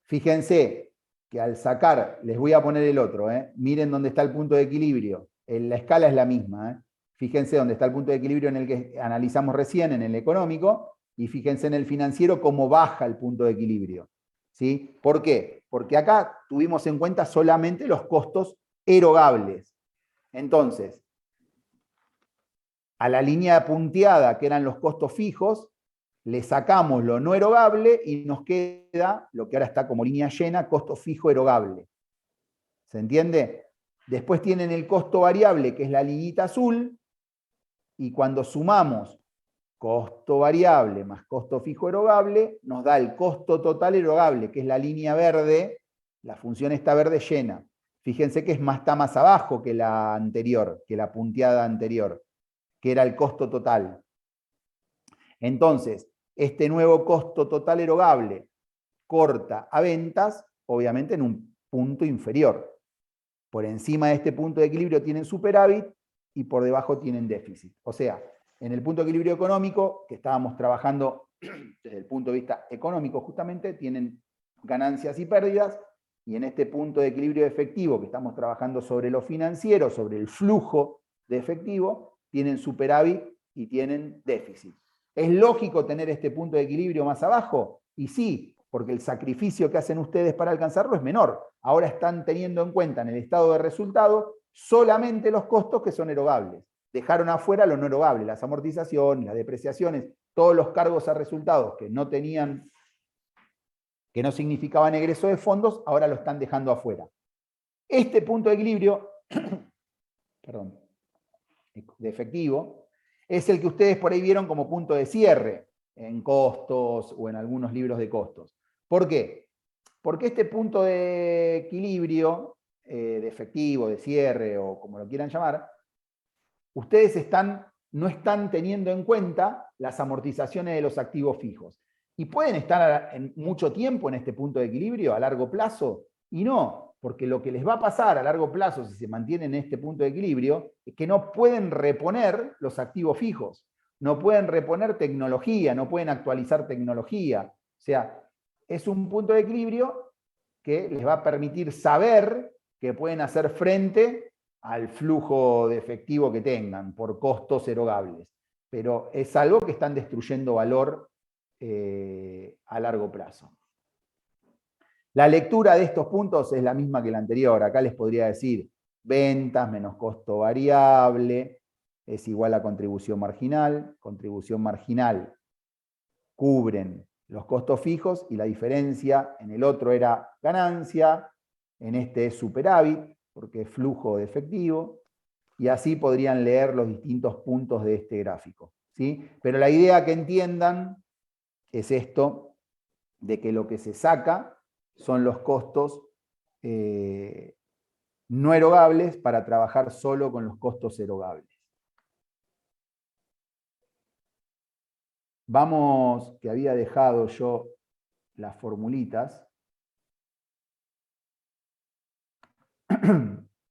Fíjense que al sacar, les voy a poner el otro, miren dónde está el punto de equilibrio, la escala es la misma, fíjense dónde está el punto de equilibrio en el que analizamos recién, en el económico, y fíjense en el financiero cómo baja el punto de equilibrio. ¿Sí? ¿Por qué? Porque acá tuvimos en cuenta solamente los costos erogables. Entonces, a la línea punteada, que eran los costos fijos, le sacamos lo no erogable y nos queda lo que ahora está como línea llena, costo fijo erogable. ¿Se entiende? Después tienen el costo variable, que es la liguita azul, y cuando sumamos costo variable más costo fijo erogable, nos da el costo total erogable, que es la línea verde, la función está verde llena. Fíjense que está más abajo que la anterior, que la punteada anterior, que era el costo total. Entonces, este nuevo costo total erogable corta a ventas, obviamente en un punto inferior. Por encima de este punto de equilibrio tienen superávit y por debajo tienen déficit. O sea, en el punto de equilibrio económico, que estábamos trabajando desde el punto de vista económico justamente, tienen ganancias y pérdidas, y en este punto de equilibrio efectivo, que estamos trabajando sobre lo financiero, sobre el flujo de efectivo, tienen superávit y tienen déficit. ¿Es lógico tener este punto de equilibrio más abajo? Y sí, porque el sacrificio que hacen ustedes para alcanzarlo es menor. Ahora están teniendo en cuenta en el estado de resultado solamente los costos que son erogables. Dejaron afuera lo no erogable, las amortizaciones, las depreciaciones, todos los cargos a resultados que no tenían, que no significaban egreso de fondos, ahora lo están dejando afuera. Este punto de equilibrio, perdón, de efectivo, es el que ustedes por ahí vieron como punto de cierre en costos o en algunos libros de costos. ¿Por qué? Porque este punto de equilibrio, de efectivo, de cierre o como lo quieran llamar, ustedes no están teniendo en cuenta las amortizaciones de los activos fijos. Y pueden estar mucho tiempo en este punto de equilibrio, a largo plazo, y no, porque lo que les va a pasar a largo plazo si se mantienen en este punto de equilibrio es que no pueden reponer los activos fijos, no pueden reponer tecnología, no pueden actualizar tecnología. O sea, es un punto de equilibrio que les va a permitir saber que pueden hacer frente al flujo de efectivo que tengan por costos erogables. Pero es algo que están destruyendo valor a largo plazo. La lectura de estos puntos es la misma que la anterior. Acá les podría decir ventas menos costo variable es igual a contribución marginal. Contribución marginal cubren los costos fijos y la diferencia en el otro era ganancia, en este es superávit, porque es flujo de efectivo, y así podrían leer los distintos puntos de este gráfico, ¿sí? Pero la idea que entiendan es esto, de que lo que se saca son los costos no erogables para trabajar solo con los costos erogables. Vamos, que había dejado yo las formulitas.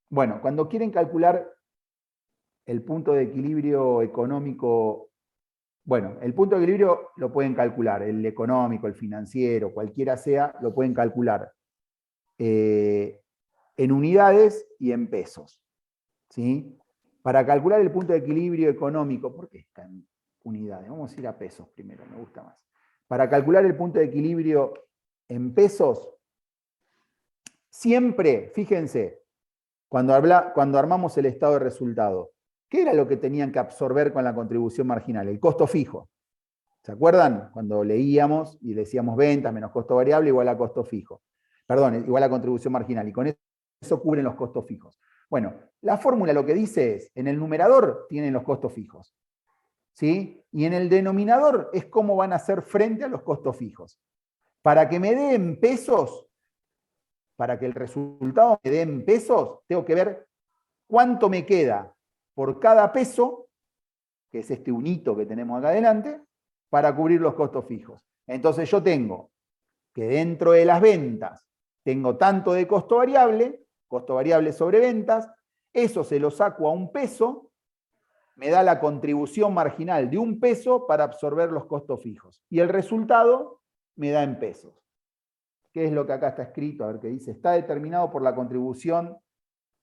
Bueno, cuando quieren calcular el punto de equilibrio económico, bueno, el punto de equilibrio lo pueden calcular, el económico, el financiero, cualquiera sea, lo pueden calcular en unidades y en pesos, ¿sí? Para calcular el punto de equilibrio económico, ¿por qué está en unidades? Vamos a ir a pesos primero, me gusta más. Para calcular el punto de equilibrio en pesos, siempre, fíjense, cuando armamos el estado de resultado, ¿qué era lo que tenían que absorber con la contribución marginal? El costo fijo. ¿Se acuerdan? Cuando leíamos y decíamos ventas menos costo variable igual a costo fijo. Perdón, igual a contribución marginal. Y con eso cubren los costos fijos. Bueno, la fórmula lo que dice es, en el numerador tienen los costos fijos, ¿sí? Y en el denominador es cómo van a hacer frente a los costos fijos. Para que me dé en pesos, para que el resultado me dé en pesos, tengo que ver cuánto me queda por cada peso, que es este unito que tenemos acá adelante, para cubrir los costos fijos. Entonces yo tengo que dentro de las ventas tengo tanto de costo variable sobre ventas, eso se lo saco a un peso, me da la contribución marginal de un peso para absorber los costos fijos. Y el resultado me da en pesos. ¿Qué es lo que acá está escrito? A ver qué dice. Está determinado por la contribución,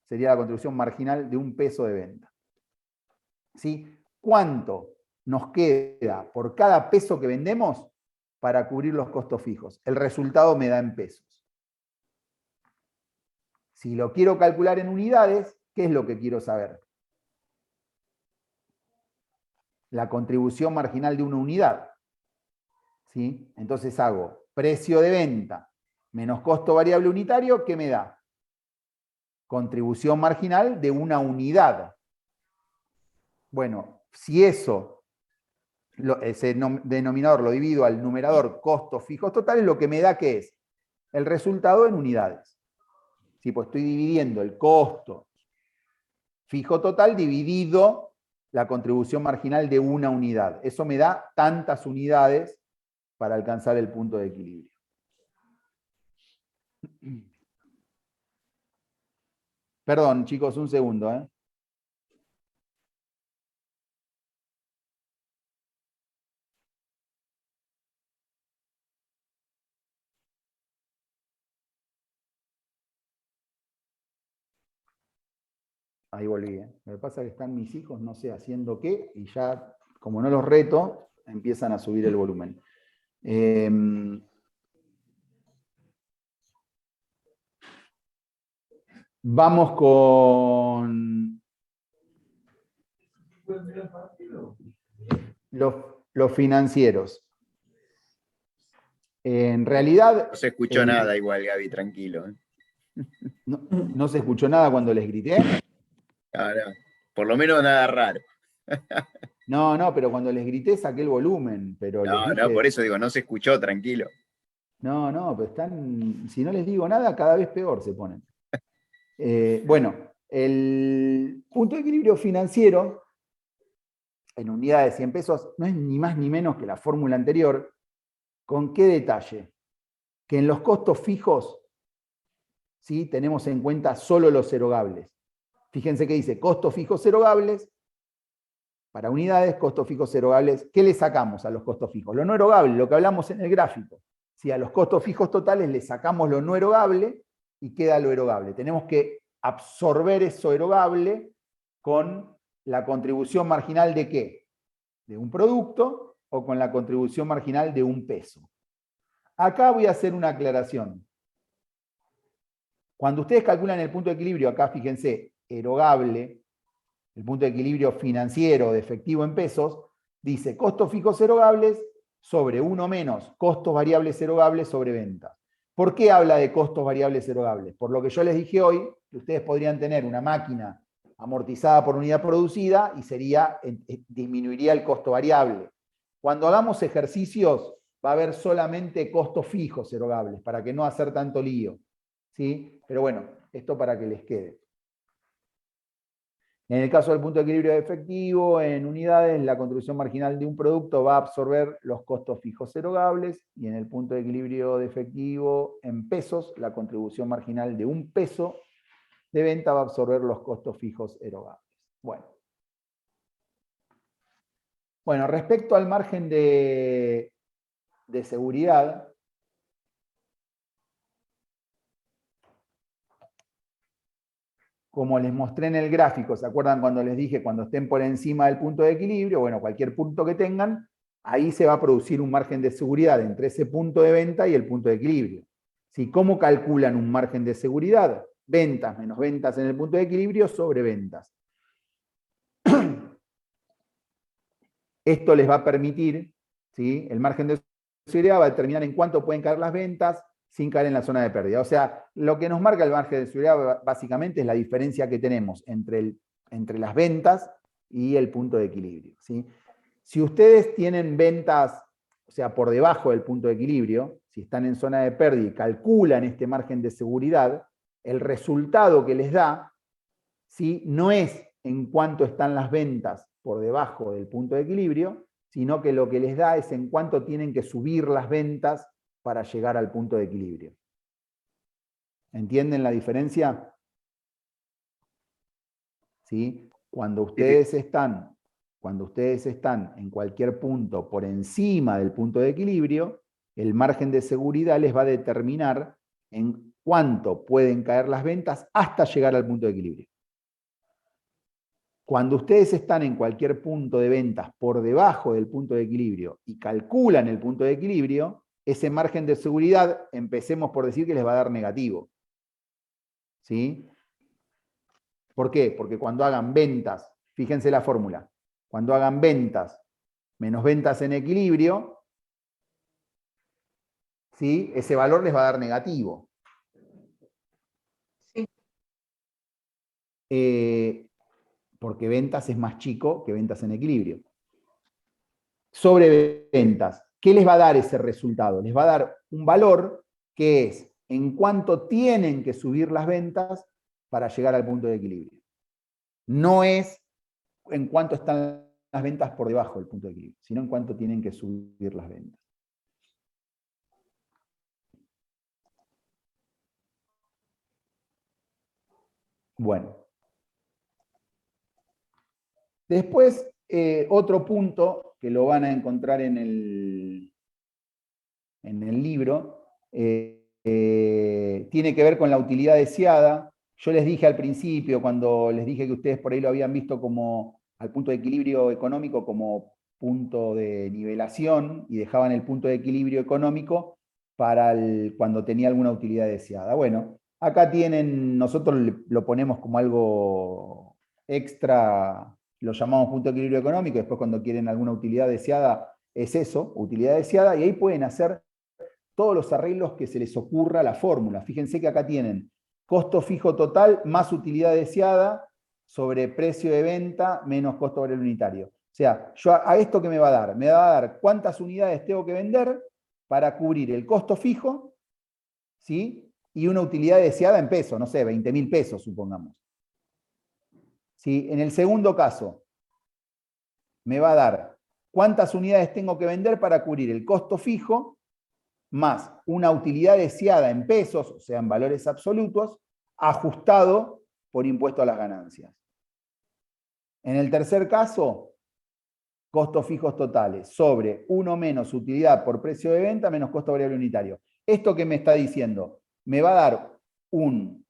sería la contribución marginal de un peso de venta. ¿Sí? ¿Cuánto nos queda por cada peso que vendemos para cubrir los costos fijos? El resultado me da en pesos. Si lo quiero calcular en unidades, ¿qué es lo que quiero saber? La contribución marginal de una unidad. ¿Sí? Entonces hago precio de venta menos costo variable unitario, ¿qué me da? Contribución marginal de una unidad. Bueno, si eso, ese denominador lo divido al numerador costos fijos totales, lo que me da ¿qué es? El resultado en unidades. Sí, pues estoy dividiendo el costo fijo total dividido la contribución marginal de una unidad. Eso me da tantas unidades para alcanzar el punto de equilibrio. Perdón, chicos, un segundo, ¿eh? Ahí volví, ¿eh? Lo que pasa es que están mis hijos, no sé, haciendo qué, y ya, como no los reto, empiezan a subir el volumen. Vamos con los financieros. En realidad... No se escuchó nada igual, Gaby, tranquilo. No se escuchó nada cuando les grité. No, por lo menos nada raro. No, pero cuando les grité saqué el volumen. Pero les dije... no, por eso digo, no se escuchó, tranquilo. No, pero están... Si no les digo nada, cada vez peor se ponen. Bueno, el punto de equilibrio financiero en unidades y en pesos no es ni más ni menos que la fórmula anterior. ¿Con qué detalle? Que en los costos fijos, ¿sí?, tenemos en cuenta solo los erogables. Fíjense que dice costos fijos erogables para unidades, costos fijos erogables. ¿Qué le sacamos a los costos fijos? Lo no erogable, lo que hablamos en el gráfico. Si a los costos fijos totales le sacamos lo no erogable y queda lo erogable. Tenemos que absorber eso erogable con la contribución marginal de ¿qué? De un producto o con la contribución marginal de un peso. Acá voy a hacer una aclaración. Cuando ustedes calculan el punto de equilibrio, acá fíjense, erogable, el punto de equilibrio financiero de efectivo en pesos, dice costos fijos erogables sobre 1 menos costos variables erogables sobre ventas. ¿Por qué habla de costos variables erogables? Por lo que yo les dije hoy, que ustedes podrían tener una máquina amortizada por unidad producida y disminuiría el costo variable. Cuando hagamos ejercicios va a haber solamente costos fijos erogables, para que no hacer tanto lío. ¿sí? Pero bueno, esto para que les quede. En el caso del punto de equilibrio efectivo, en unidades, la contribución marginal de un producto va a absorber los costos fijos erogables, y en el punto de equilibrio de efectivo, en pesos, la contribución marginal de un peso de venta va a absorber los costos fijos erogables. Bueno, respecto al margen de seguridad, como les mostré en el gráfico, ¿se acuerdan cuando les dije cuando estén por encima del punto de equilibrio? Bueno, cualquier punto que tengan, ahí se va a producir un margen de seguridad entre ese punto de venta y el punto de equilibrio. ¿Sí? ¿Cómo calculan un margen de seguridad? Ventas menos ventas en el punto de equilibrio sobre ventas. Esto les va a permitir, ¿sí? El margen de seguridad va a determinar en cuánto pueden caer las ventas sin caer en la zona de pérdida. O sea, lo que nos marca el margen de seguridad básicamente es la diferencia que tenemos entre las ventas y el punto de equilibrio, ¿sí? Si ustedes tienen ventas, o sea, por debajo del punto de equilibrio, si están en zona de pérdida y calculan este margen de seguridad, el resultado que les da, ¿sí? No es en cuánto están las ventas por debajo del punto de equilibrio, sino que lo que les da es en cuánto tienen que subir las ventas para llegar al punto de equilibrio. ¿Entienden la diferencia? ¿Sí? Cuando ustedes están en cualquier punto por encima del punto de equilibrio, el margen de seguridad les va a determinar en cuánto pueden caer las ventas hasta llegar al punto de equilibrio. Cuando ustedes están en cualquier punto de ventas por debajo del punto de equilibrio y calculan el punto de equilibrio, ese margen de seguridad, empecemos por decir que les va a dar negativo. ¿Sí? ¿Por qué? Porque cuando hagan ventas, fíjense la fórmula, cuando hagan ventas menos ventas en equilibrio, ¿sí? Ese valor les va a dar negativo. Sí. Porque ventas es más chico que ventas en equilibrio. Sobre ventas, ¿qué les va a dar ese resultado? Les va a dar un valor que es en cuánto tienen que subir las ventas para llegar al punto de equilibrio. No es en cuánto están las ventas por debajo del punto de equilibrio, sino en cuánto tienen que subir las ventas. Bueno. Después, otro punto que lo van a encontrar en el libro, tiene que ver con la utilidad deseada. Yo les dije al principio, cuando les dije que ustedes por ahí lo habían visto como al punto de equilibrio económico como punto de nivelación y dejaban el punto de equilibrio económico para cuando tenía alguna utilidad deseada. Bueno, acá tienen, nosotros lo ponemos como algo extra, lo llamamos punto de equilibrio económico, después cuando quieren alguna utilidad deseada es eso, utilidad deseada, y ahí pueden hacer todos los arreglos que se les ocurra a la fórmula. Fíjense que acá tienen costo fijo total más utilidad deseada sobre precio de venta menos costo variable unitario. O sea, yo a esto ¿qué me va a dar? Me va a dar cuántas unidades tengo que vender para cubrir el costo fijo, ¿sí? Y una utilidad deseada en pesos, no sé, 20.000 pesos, supongamos. ¿Sí? En el segundo caso, me va a dar cuántas unidades tengo que vender para cubrir el costo fijo, más una utilidad deseada en pesos, o sea, en valores absolutos, ajustado por impuesto a las ganancias. En el tercer caso, costos fijos totales sobre 1 menos utilidad por precio de venta menos costo variable unitario. ¿Esto qué me está diciendo? Me va a dar un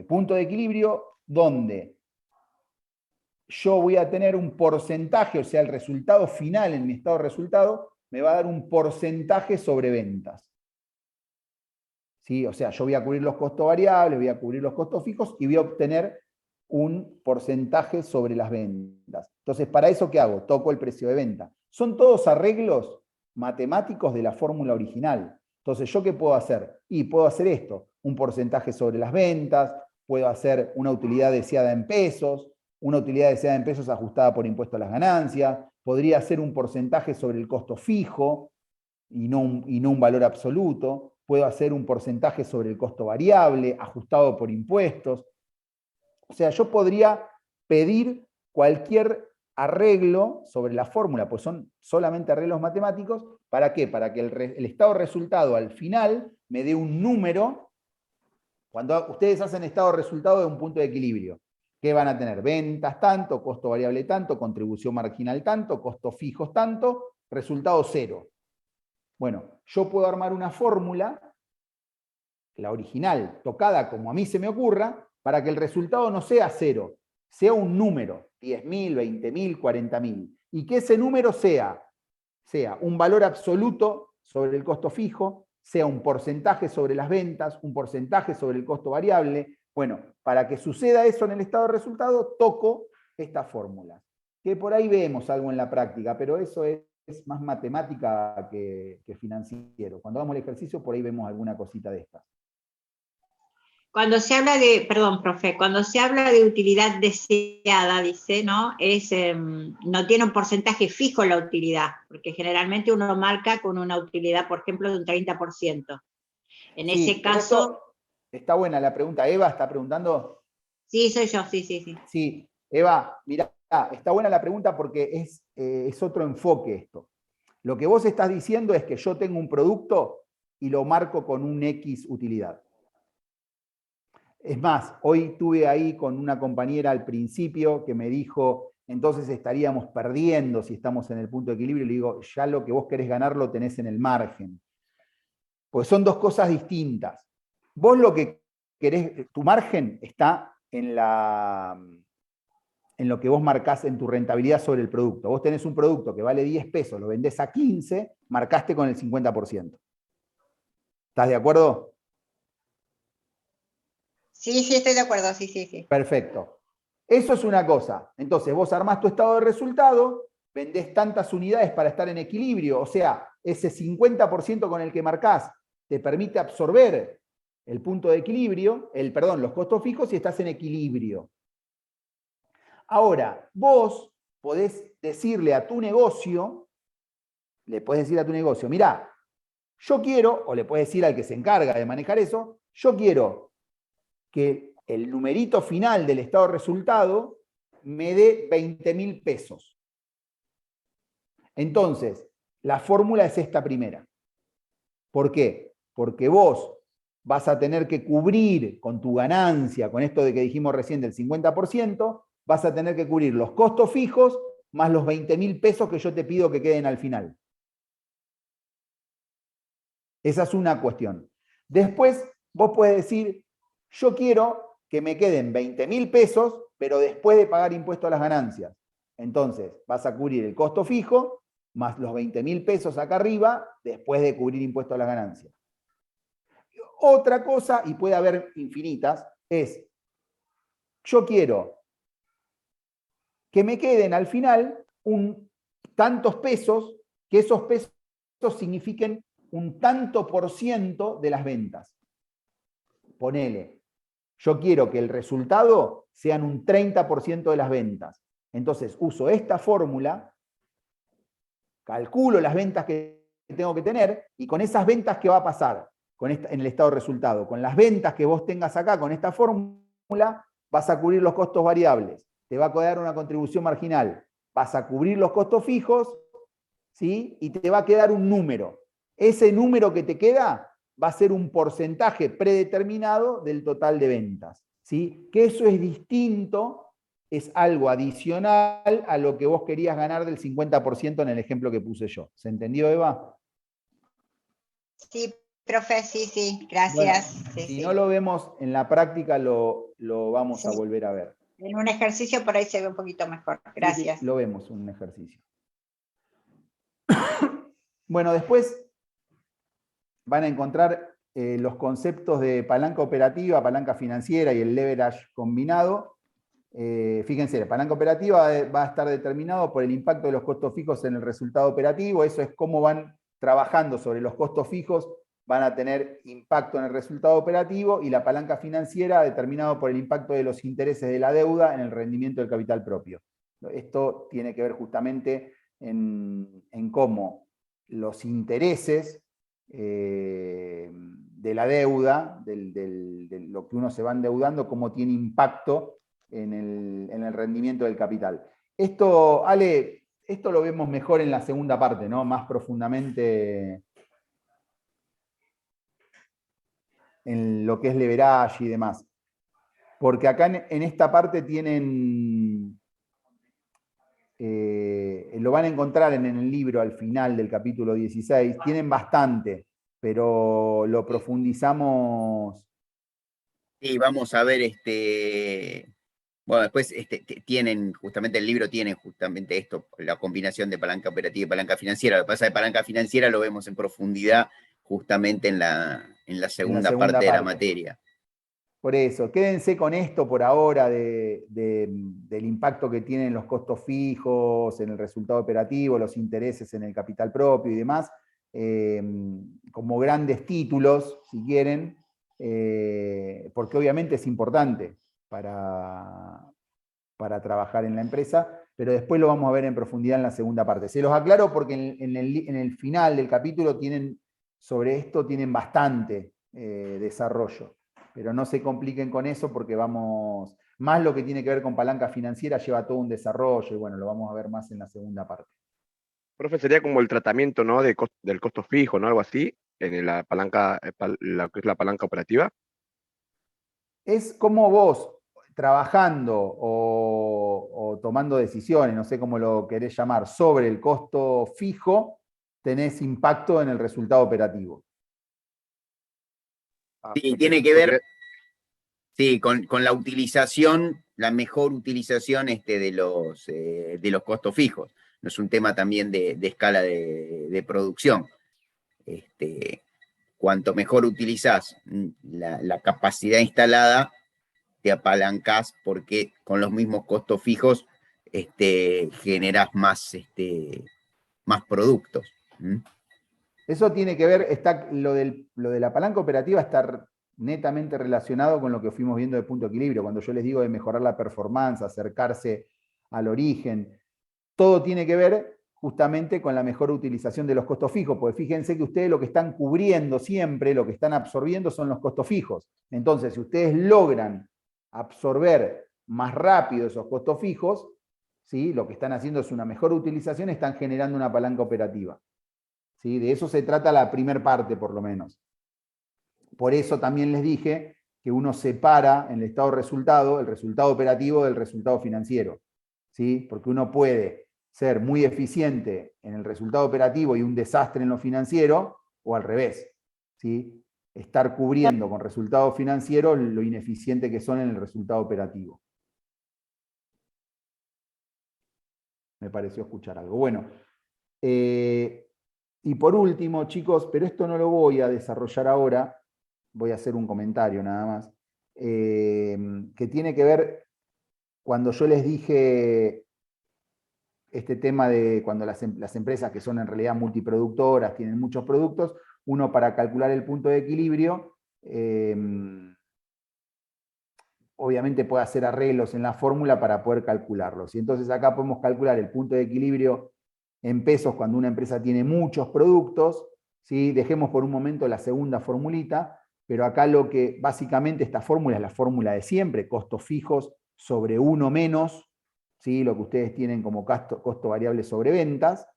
punto de equilibrio donde yo voy a tener un porcentaje, o sea, el resultado final en mi estado de resultado, me va a dar un porcentaje sobre ventas. ¿Sí? O sea, yo voy a cubrir los costos variables, voy a cubrir los costos fijos y voy a obtener un porcentaje sobre las ventas. Entonces, ¿para eso qué hago? Toco el precio de venta. Son todos arreglos matemáticos de la fórmula original. Entonces, ¿yo qué puedo hacer? Y puedo hacer esto, un porcentaje sobre las ventas, puedo hacer una utilidad deseada en pesos, una utilidad deseada en pesos ajustada por impuesto a las ganancias, podría ser un porcentaje sobre el costo fijo y no un valor absoluto. puedo hacer un porcentaje sobre el costo variable, ajustado por impuestos. O sea, yo podría pedir cualquier arreglo sobre la fórmula, pues son solamente arreglos matemáticos. ¿Para qué? Para que el estado resultado al final me dé un número. Cuando ustedes hacen estado resultado de un punto de equilibrio, ¿qué van a tener? Ventas tanto, costo variable tanto, contribución marginal tanto, costos fijos tanto, resultado cero. Bueno, yo puedo armar una fórmula, la original, tocada como a mí se me ocurra, para que el resultado no sea cero, sea un número, 10.000, 20.000, 40.000, y que ese número sea un valor absoluto sobre el costo fijo, sea un porcentaje sobre las ventas, un porcentaje sobre el costo variable. Bueno, para que suceda eso en el estado de resultado, toco esta fórmula. Que por ahí vemos algo en la práctica, pero eso es más matemática que financiero. Cuando hagamos el ejercicio, por ahí vemos alguna cosita de estas. Cuando se habla de, perdón, profe, cuando se habla de utilidad deseada, dice, ¿no? No tiene un porcentaje fijo la utilidad, porque generalmente uno marca con una utilidad, por ejemplo, de un 30%. En Sí, ese caso... Está buena la pregunta. Eva está preguntando. Sí, soy yo, sí. Sí, Eva, mirá, está buena la pregunta porque es otro enfoque esto. Lo que vos estás diciendo es que yo tengo un producto y lo marco con un X utilidad. Es más, hoy tuve ahí con una compañera al principio que me dijo, entonces estaríamos perdiendo si estamos en el punto de equilibrio, y le digo, ya lo que vos querés ganar lo tenés en el margen. Pues son dos cosas distintas. Vos lo que querés, tu margen está en lo que vos marcás en tu rentabilidad sobre el producto. Vos tenés un producto que vale 10 pesos, lo vendés a 15, marcaste con el 50%. ¿Estás de acuerdo? Sí, estoy de acuerdo, sí. Perfecto. Eso es una cosa. Entonces, vos armás tu estado de resultado, vendés tantas unidades para estar en equilibrio, o sea, ese 50% con el que marcás te permite absorber el punto de equilibrio, los costos fijos, y estás en equilibrio. Ahora, vos podés decirle a tu negocio, mirá, yo quiero, o le puedes decir al que se encarga de manejar eso, yo quiero que el numerito final del estado de resultado me dé 20.000 pesos. Entonces, la fórmula es esta primera. ¿Por qué? Porque vos vas a tener que cubrir con tu ganancia, con esto de que dijimos recién del 50%, vas a tener que cubrir los costos fijos más los 20.000 pesos que yo te pido que queden al final. Esa es una cuestión. Después, vos podés decir, yo quiero que me queden 20.000 pesos, pero después de pagar impuesto a las ganancias. Entonces, vas a cubrir el costo fijo más los 20.000 pesos acá arriba, después de cubrir impuesto a las ganancias. Otra cosa, y puede haber infinitas, es, yo quiero que me queden al final tantos pesos, que esos pesos signifiquen un tanto por ciento de las ventas. Ponele, yo quiero que el resultado sean un 30% de las ventas. Entonces uso esta fórmula, calculo las ventas que tengo que tener, y con esas ventas, ¿qué va a pasar en el estado de resultado? Con las ventas que vos tengas acá, con esta fórmula, vas a cubrir los costos variables, te va a quedar una contribución marginal, vas a cubrir los costos fijos, ¿sí? Y te va a quedar un número. Ese número que te queda va a ser un porcentaje predeterminado del total de ventas, ¿sí? Que eso es distinto, es algo adicional a lo que vos querías ganar del 50% en el ejemplo que puse yo. ¿Se entendió, Eva? Sí, profe, sí, gracias. Bueno, si no lo vemos en la práctica, lo vamos a volver a ver. En un ejercicio por ahí se ve un poquito mejor. Gracias. Sí, lo vemos, un ejercicio. Bueno, después van a encontrar los conceptos de palanca operativa, palanca financiera y el leverage combinado. Fíjense, la palanca operativa va a estar determinado por el impacto de los costos fijos en el resultado operativo. Eso es cómo van trabajando sobre los costos fijos, van a tener impacto en el resultado operativo, y la palanca financiera determinado por el impacto de los intereses de la deuda en el rendimiento del capital propio. Esto tiene que ver justamente en cómo los intereses de la deuda, de lo que uno se va endeudando, cómo tiene impacto en el rendimiento del capital. Esto, Ale, esto lo vemos mejor en la segunda parte, ¿no? Más profundamente en lo que es leverage y demás. Porque acá en esta parte tienen, lo van a encontrar en el libro al final del capítulo 16, tienen bastante, pero lo profundizamos. Sí, vamos a ver, bueno, después tienen, justamente el libro tiene justamente esto, la combinación de palanca operativa y palanca financiera. Lo que pasa es que palanca financiera lo vemos en profundidad justamente en la segunda parte de la materia. Por eso, quédense con esto por ahora del impacto que tienen los costos fijos en el resultado operativo, los intereses en el capital propio y demás, como grandes títulos, si quieren, porque obviamente es importante para trabajar en la empresa, pero después lo vamos a ver en profundidad en la segunda parte. Se los aclaro porque en el final del capítulo sobre esto tienen bastante desarrollo. Pero no se compliquen con eso porque vamos, más lo que tiene que ver con palanca financiera lleva todo un desarrollo y bueno, lo vamos a ver más en la segunda parte. Profe, sería como el tratamiento, ¿no? Del costo fijo, ¿no? Algo así, en la palanca, lo que es la palanca operativa. Es como vos, trabajando o tomando decisiones, no sé cómo lo querés llamar, sobre el costo fijo, tenés impacto en el resultado operativo. Sí, tiene que ver, sí, con la utilización, la mejor utilización de los costos fijos. No es un tema también de escala de producción. Cuanto mejor utilizás la capacidad instalada, te apalancás porque con los mismos costos fijos generás más productos. Eso tiene que ver, lo de la palanca operativa está netamente relacionado con lo que fuimos viendo de punto de equilibrio. Cuando yo les digo de mejorar la performance, acercarse al origen, todo tiene que ver justamente con la mejor utilización de los costos fijos, porque fíjense que ustedes lo que están cubriendo siempre, lo que están absorbiendo son los costos fijos. Entonces, si ustedes logran absorber más rápido esos costos fijos, ¿sí? Lo que están haciendo es una mejor utilización, están generando una palanca operativa. ¿Sí? De eso se trata la primera parte, por lo menos. Por eso también les dije que uno separa en el estado de resultado el resultado operativo del resultado financiero. ¿Sí? Porque uno puede ser muy eficiente en el resultado operativo y un desastre en lo financiero, o al revés. ¿Sí? Estar cubriendo con resultados financieros lo ineficiente que son en el resultado operativo. Me pareció escuchar algo. Bueno, y por último, chicos, pero esto no lo voy a desarrollar ahora, voy a hacer un comentario nada más, que tiene que ver cuando yo les dije este tema de cuando las empresas que son en realidad multiproductoras, tienen muchos productos, uno para calcular el punto de equilibrio, obviamente puede hacer arreglos en la fórmula para poder calcularlos. Y entonces acá podemos calcular el punto de equilibrio en pesos cuando una empresa tiene muchos productos, ¿sí? Dejemos por un momento la segunda formulita, pero acá lo que básicamente esta fórmula es la fórmula de siempre, costos fijos sobre 1 menos, ¿sí? Lo que ustedes tienen como costo variable sobre ventas,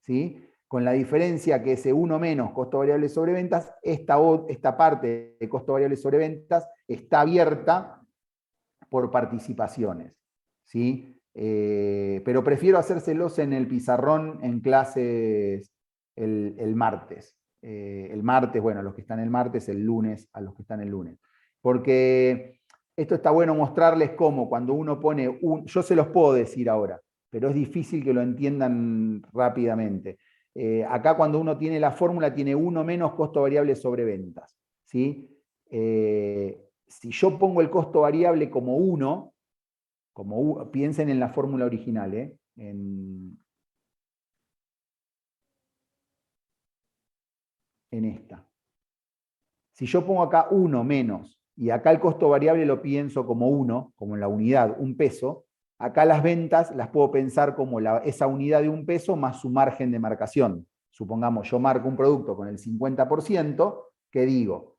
¿sí? Con la diferencia que ese 1 menos costo variable sobre ventas, esta parte de costo variable sobre ventas está abierta por participaciones, ¿sí? Pero prefiero hacérselos en el pizarrón en clases el martes. El martes, bueno, a los que están el martes, el lunes, a los que están el lunes. Porque esto está bueno mostrarles cómo cuando uno pone yo se los puedo decir ahora, pero es difícil que lo entiendan rápidamente. Acá cuando uno tiene la fórmula, tiene 1 menos costo variable sobre ventas, ¿sí? Si yo pongo el costo variable como 1, piensen en la fórmula original, en esta. Si yo pongo acá 1 menos, y acá el costo variable lo pienso como 1, como en la unidad, 1 peso, acá las ventas las puedo pensar como esa unidad de 1 peso más su margen de marcación. Supongamos, yo marco un producto con el 50%, ¿qué digo?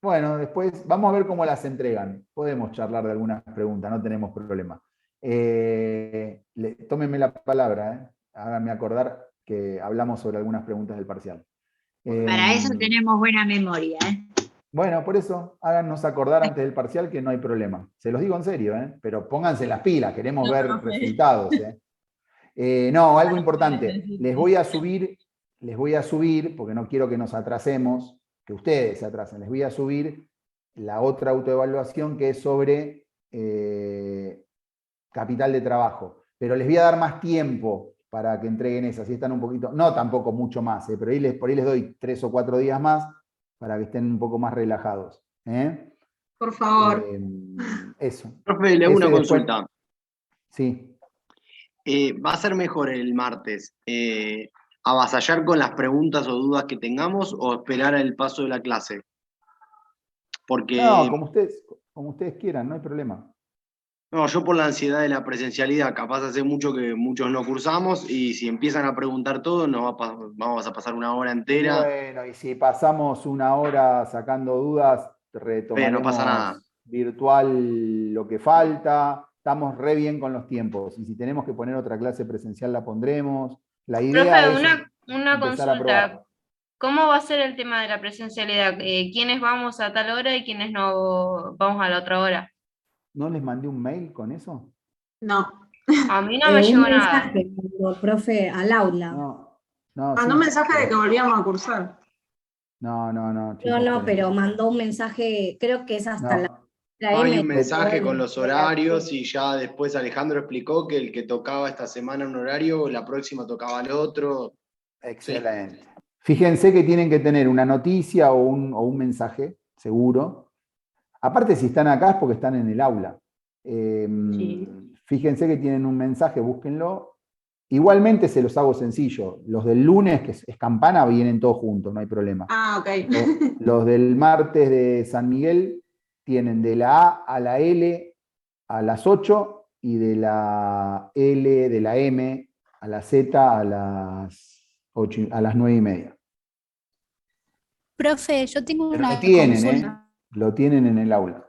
Bueno, después vamos a ver cómo las entregan. Podemos charlar de algunas preguntas, no tenemos problema. Tómenme la palabra, háganme acordar que hablamos sobre algunas preguntas del parcial. Para eso tenemos buena memoria. Bueno, por eso háganos acordar antes del parcial que no hay problema. Se los digo en serio, pero pónganse las pilas, queremos ver resultados. No, algo importante. Les voy a subir, porque no quiero que nos atrasemos, que ustedes se atrasen, les voy a subir la otra autoevaluación que es sobre capital de trabajo. Pero les voy a dar más tiempo para que entreguen esa, si están un poquito, no tampoco mucho más, pero por ahí les doy 3 o 4 días más para que estén un poco más relajados. Por favor. Eso. Profe, le hago una consulta. Sí. ¿Va a ser mejor el martes avasallar con las preguntas o dudas que tengamos o esperar el paso de la clase? Porque... No, como ustedes quieran, no hay problema. No, yo por la ansiedad de la presencialidad, capaz hace mucho que muchos no cursamos y si empiezan a preguntar todo, vamos a pasar una hora entera. Bueno, y si pasamos una hora sacando dudas, retomaremos no pasa nada. Virtual lo que falta. Estamos re bien con los tiempos. Y si tenemos que poner otra clase presencial, la pondremos. La idea Profe, es una consulta. ¿Cómo va a ser el tema de la presencialidad? ¿Quiénes vamos a tal hora y quiénes no vamos a la otra hora? ¿No les mandé un mail con eso? No. A mí no me llegó nada. Un mensaje, profe, al aula. Mandó un mensaje de que volvíamos a cursar. No. No, pero mandó un mensaje, creo que es hasta la hay un mensaje con los horarios y ya después Alejandro explicó que el que tocaba esta semana un horario, la próxima tocaba el otro. Excelente. Sí. Fíjense que tienen que tener una noticia o un mensaje, seguro. Aparte, si están acá es porque están en el aula. Fíjense que tienen un mensaje, búsquenlo. Igualmente se los hago sencillo. Los del lunes, que es campana, vienen todos juntos, no hay problema. Ah, ok. Los del martes de San Miguel tienen de la A a la L a las 8 y de la L, de la M a la Z a las 9:30. Profe, yo tengo Pero una lo tienen, consulta. Lo tienen en el aula.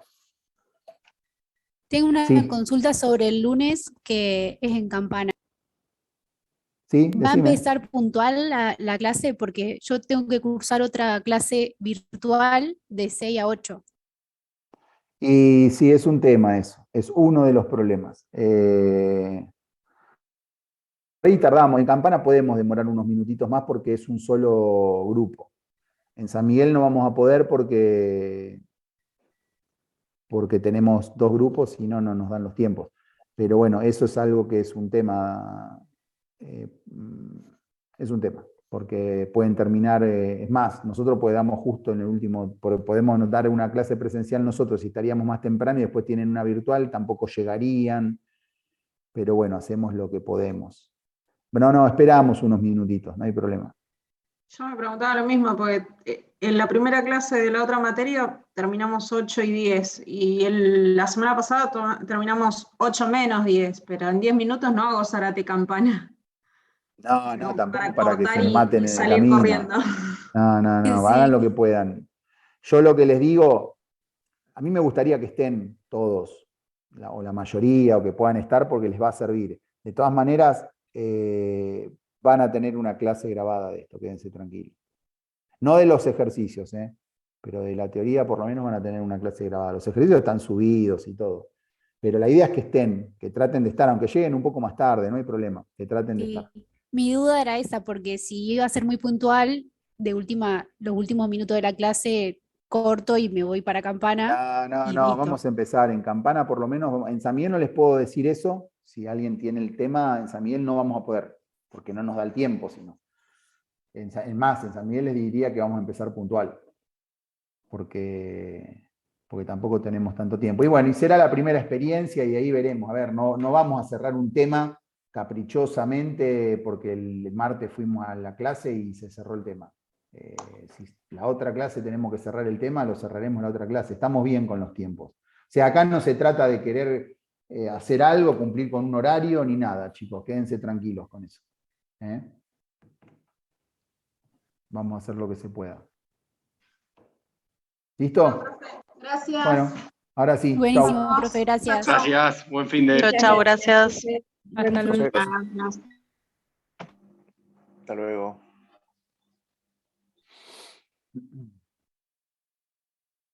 Tengo una consulta sobre el lunes que es en Campana. Sí, ¿Va a decime. empezar puntual la clase? Porque yo tengo que cursar otra clase virtual de 6 a 8. Y sí, es un tema eso. Es uno de los problemas. Ahí tardamos. En Campana podemos demorar unos minutitos más porque es un solo grupo. En San Miguel no vamos a poder porque tenemos 2 grupos y no nos dan los tiempos. Pero bueno, eso es algo que es un tema, porque pueden terminar, es más, nosotros podemos justo en el último, podemos dar una clase presencial nosotros y estaríamos más temprano y después tienen una virtual, tampoco llegarían, pero bueno, hacemos lo que podemos. No, esperamos unos minutitos, no hay problema. Yo me preguntaba lo mismo, porque en la primera clase de la otra materia terminamos 8 y 10, y la semana pasada terminamos 8 menos 10, pero en 10 minutos no hago Zárate Campana. No, tampoco para que se maten en el salir camino. Corriendo. No, hagan lo que puedan. Yo lo que les digo, a mí me gustaría que estén todos, o la mayoría, o que puedan estar porque les va a servir. De todas maneras, van a tener una clase grabada de esto, quédense tranquilos. No de los ejercicios, pero de la teoría por lo menos van a tener una clase grabada. Los ejercicios están subidos y todo. Pero la idea es que estén, que traten de estar, aunque lleguen un poco más tarde, no hay problema, que traten de estar. Mi duda era esa, porque si iba a ser muy puntual, los últimos minutos de la clase corto y me voy para Campana. No, vamos a empezar en Campana, por lo menos. En San Miguel no les puedo decir eso. Si alguien tiene el tema, en San Miguel no vamos a poder, porque no nos da el tiempo, sino. En San Miguel les diría que vamos a empezar puntual, porque tampoco tenemos tanto tiempo. Y bueno, y será la primera experiencia y ahí veremos. A ver, no vamos a cerrar un tema caprichosamente porque el martes fuimos a la clase y se cerró el tema. Si la otra clase tenemos que cerrar el tema, lo cerraremos en la otra clase. Estamos bien con los tiempos. O sea, acá no se trata de querer hacer algo, cumplir con un horario, ni nada, chicos. Quédense tranquilos con eso. Vamos a hacer lo que se pueda. ¿Listo? Gracias. Bueno, ahora sí. Buenísimo, chau. profe, gracias. Gracias, buen fin de. Chao, gracias. Hasta luego. Ah, no. Hasta luego.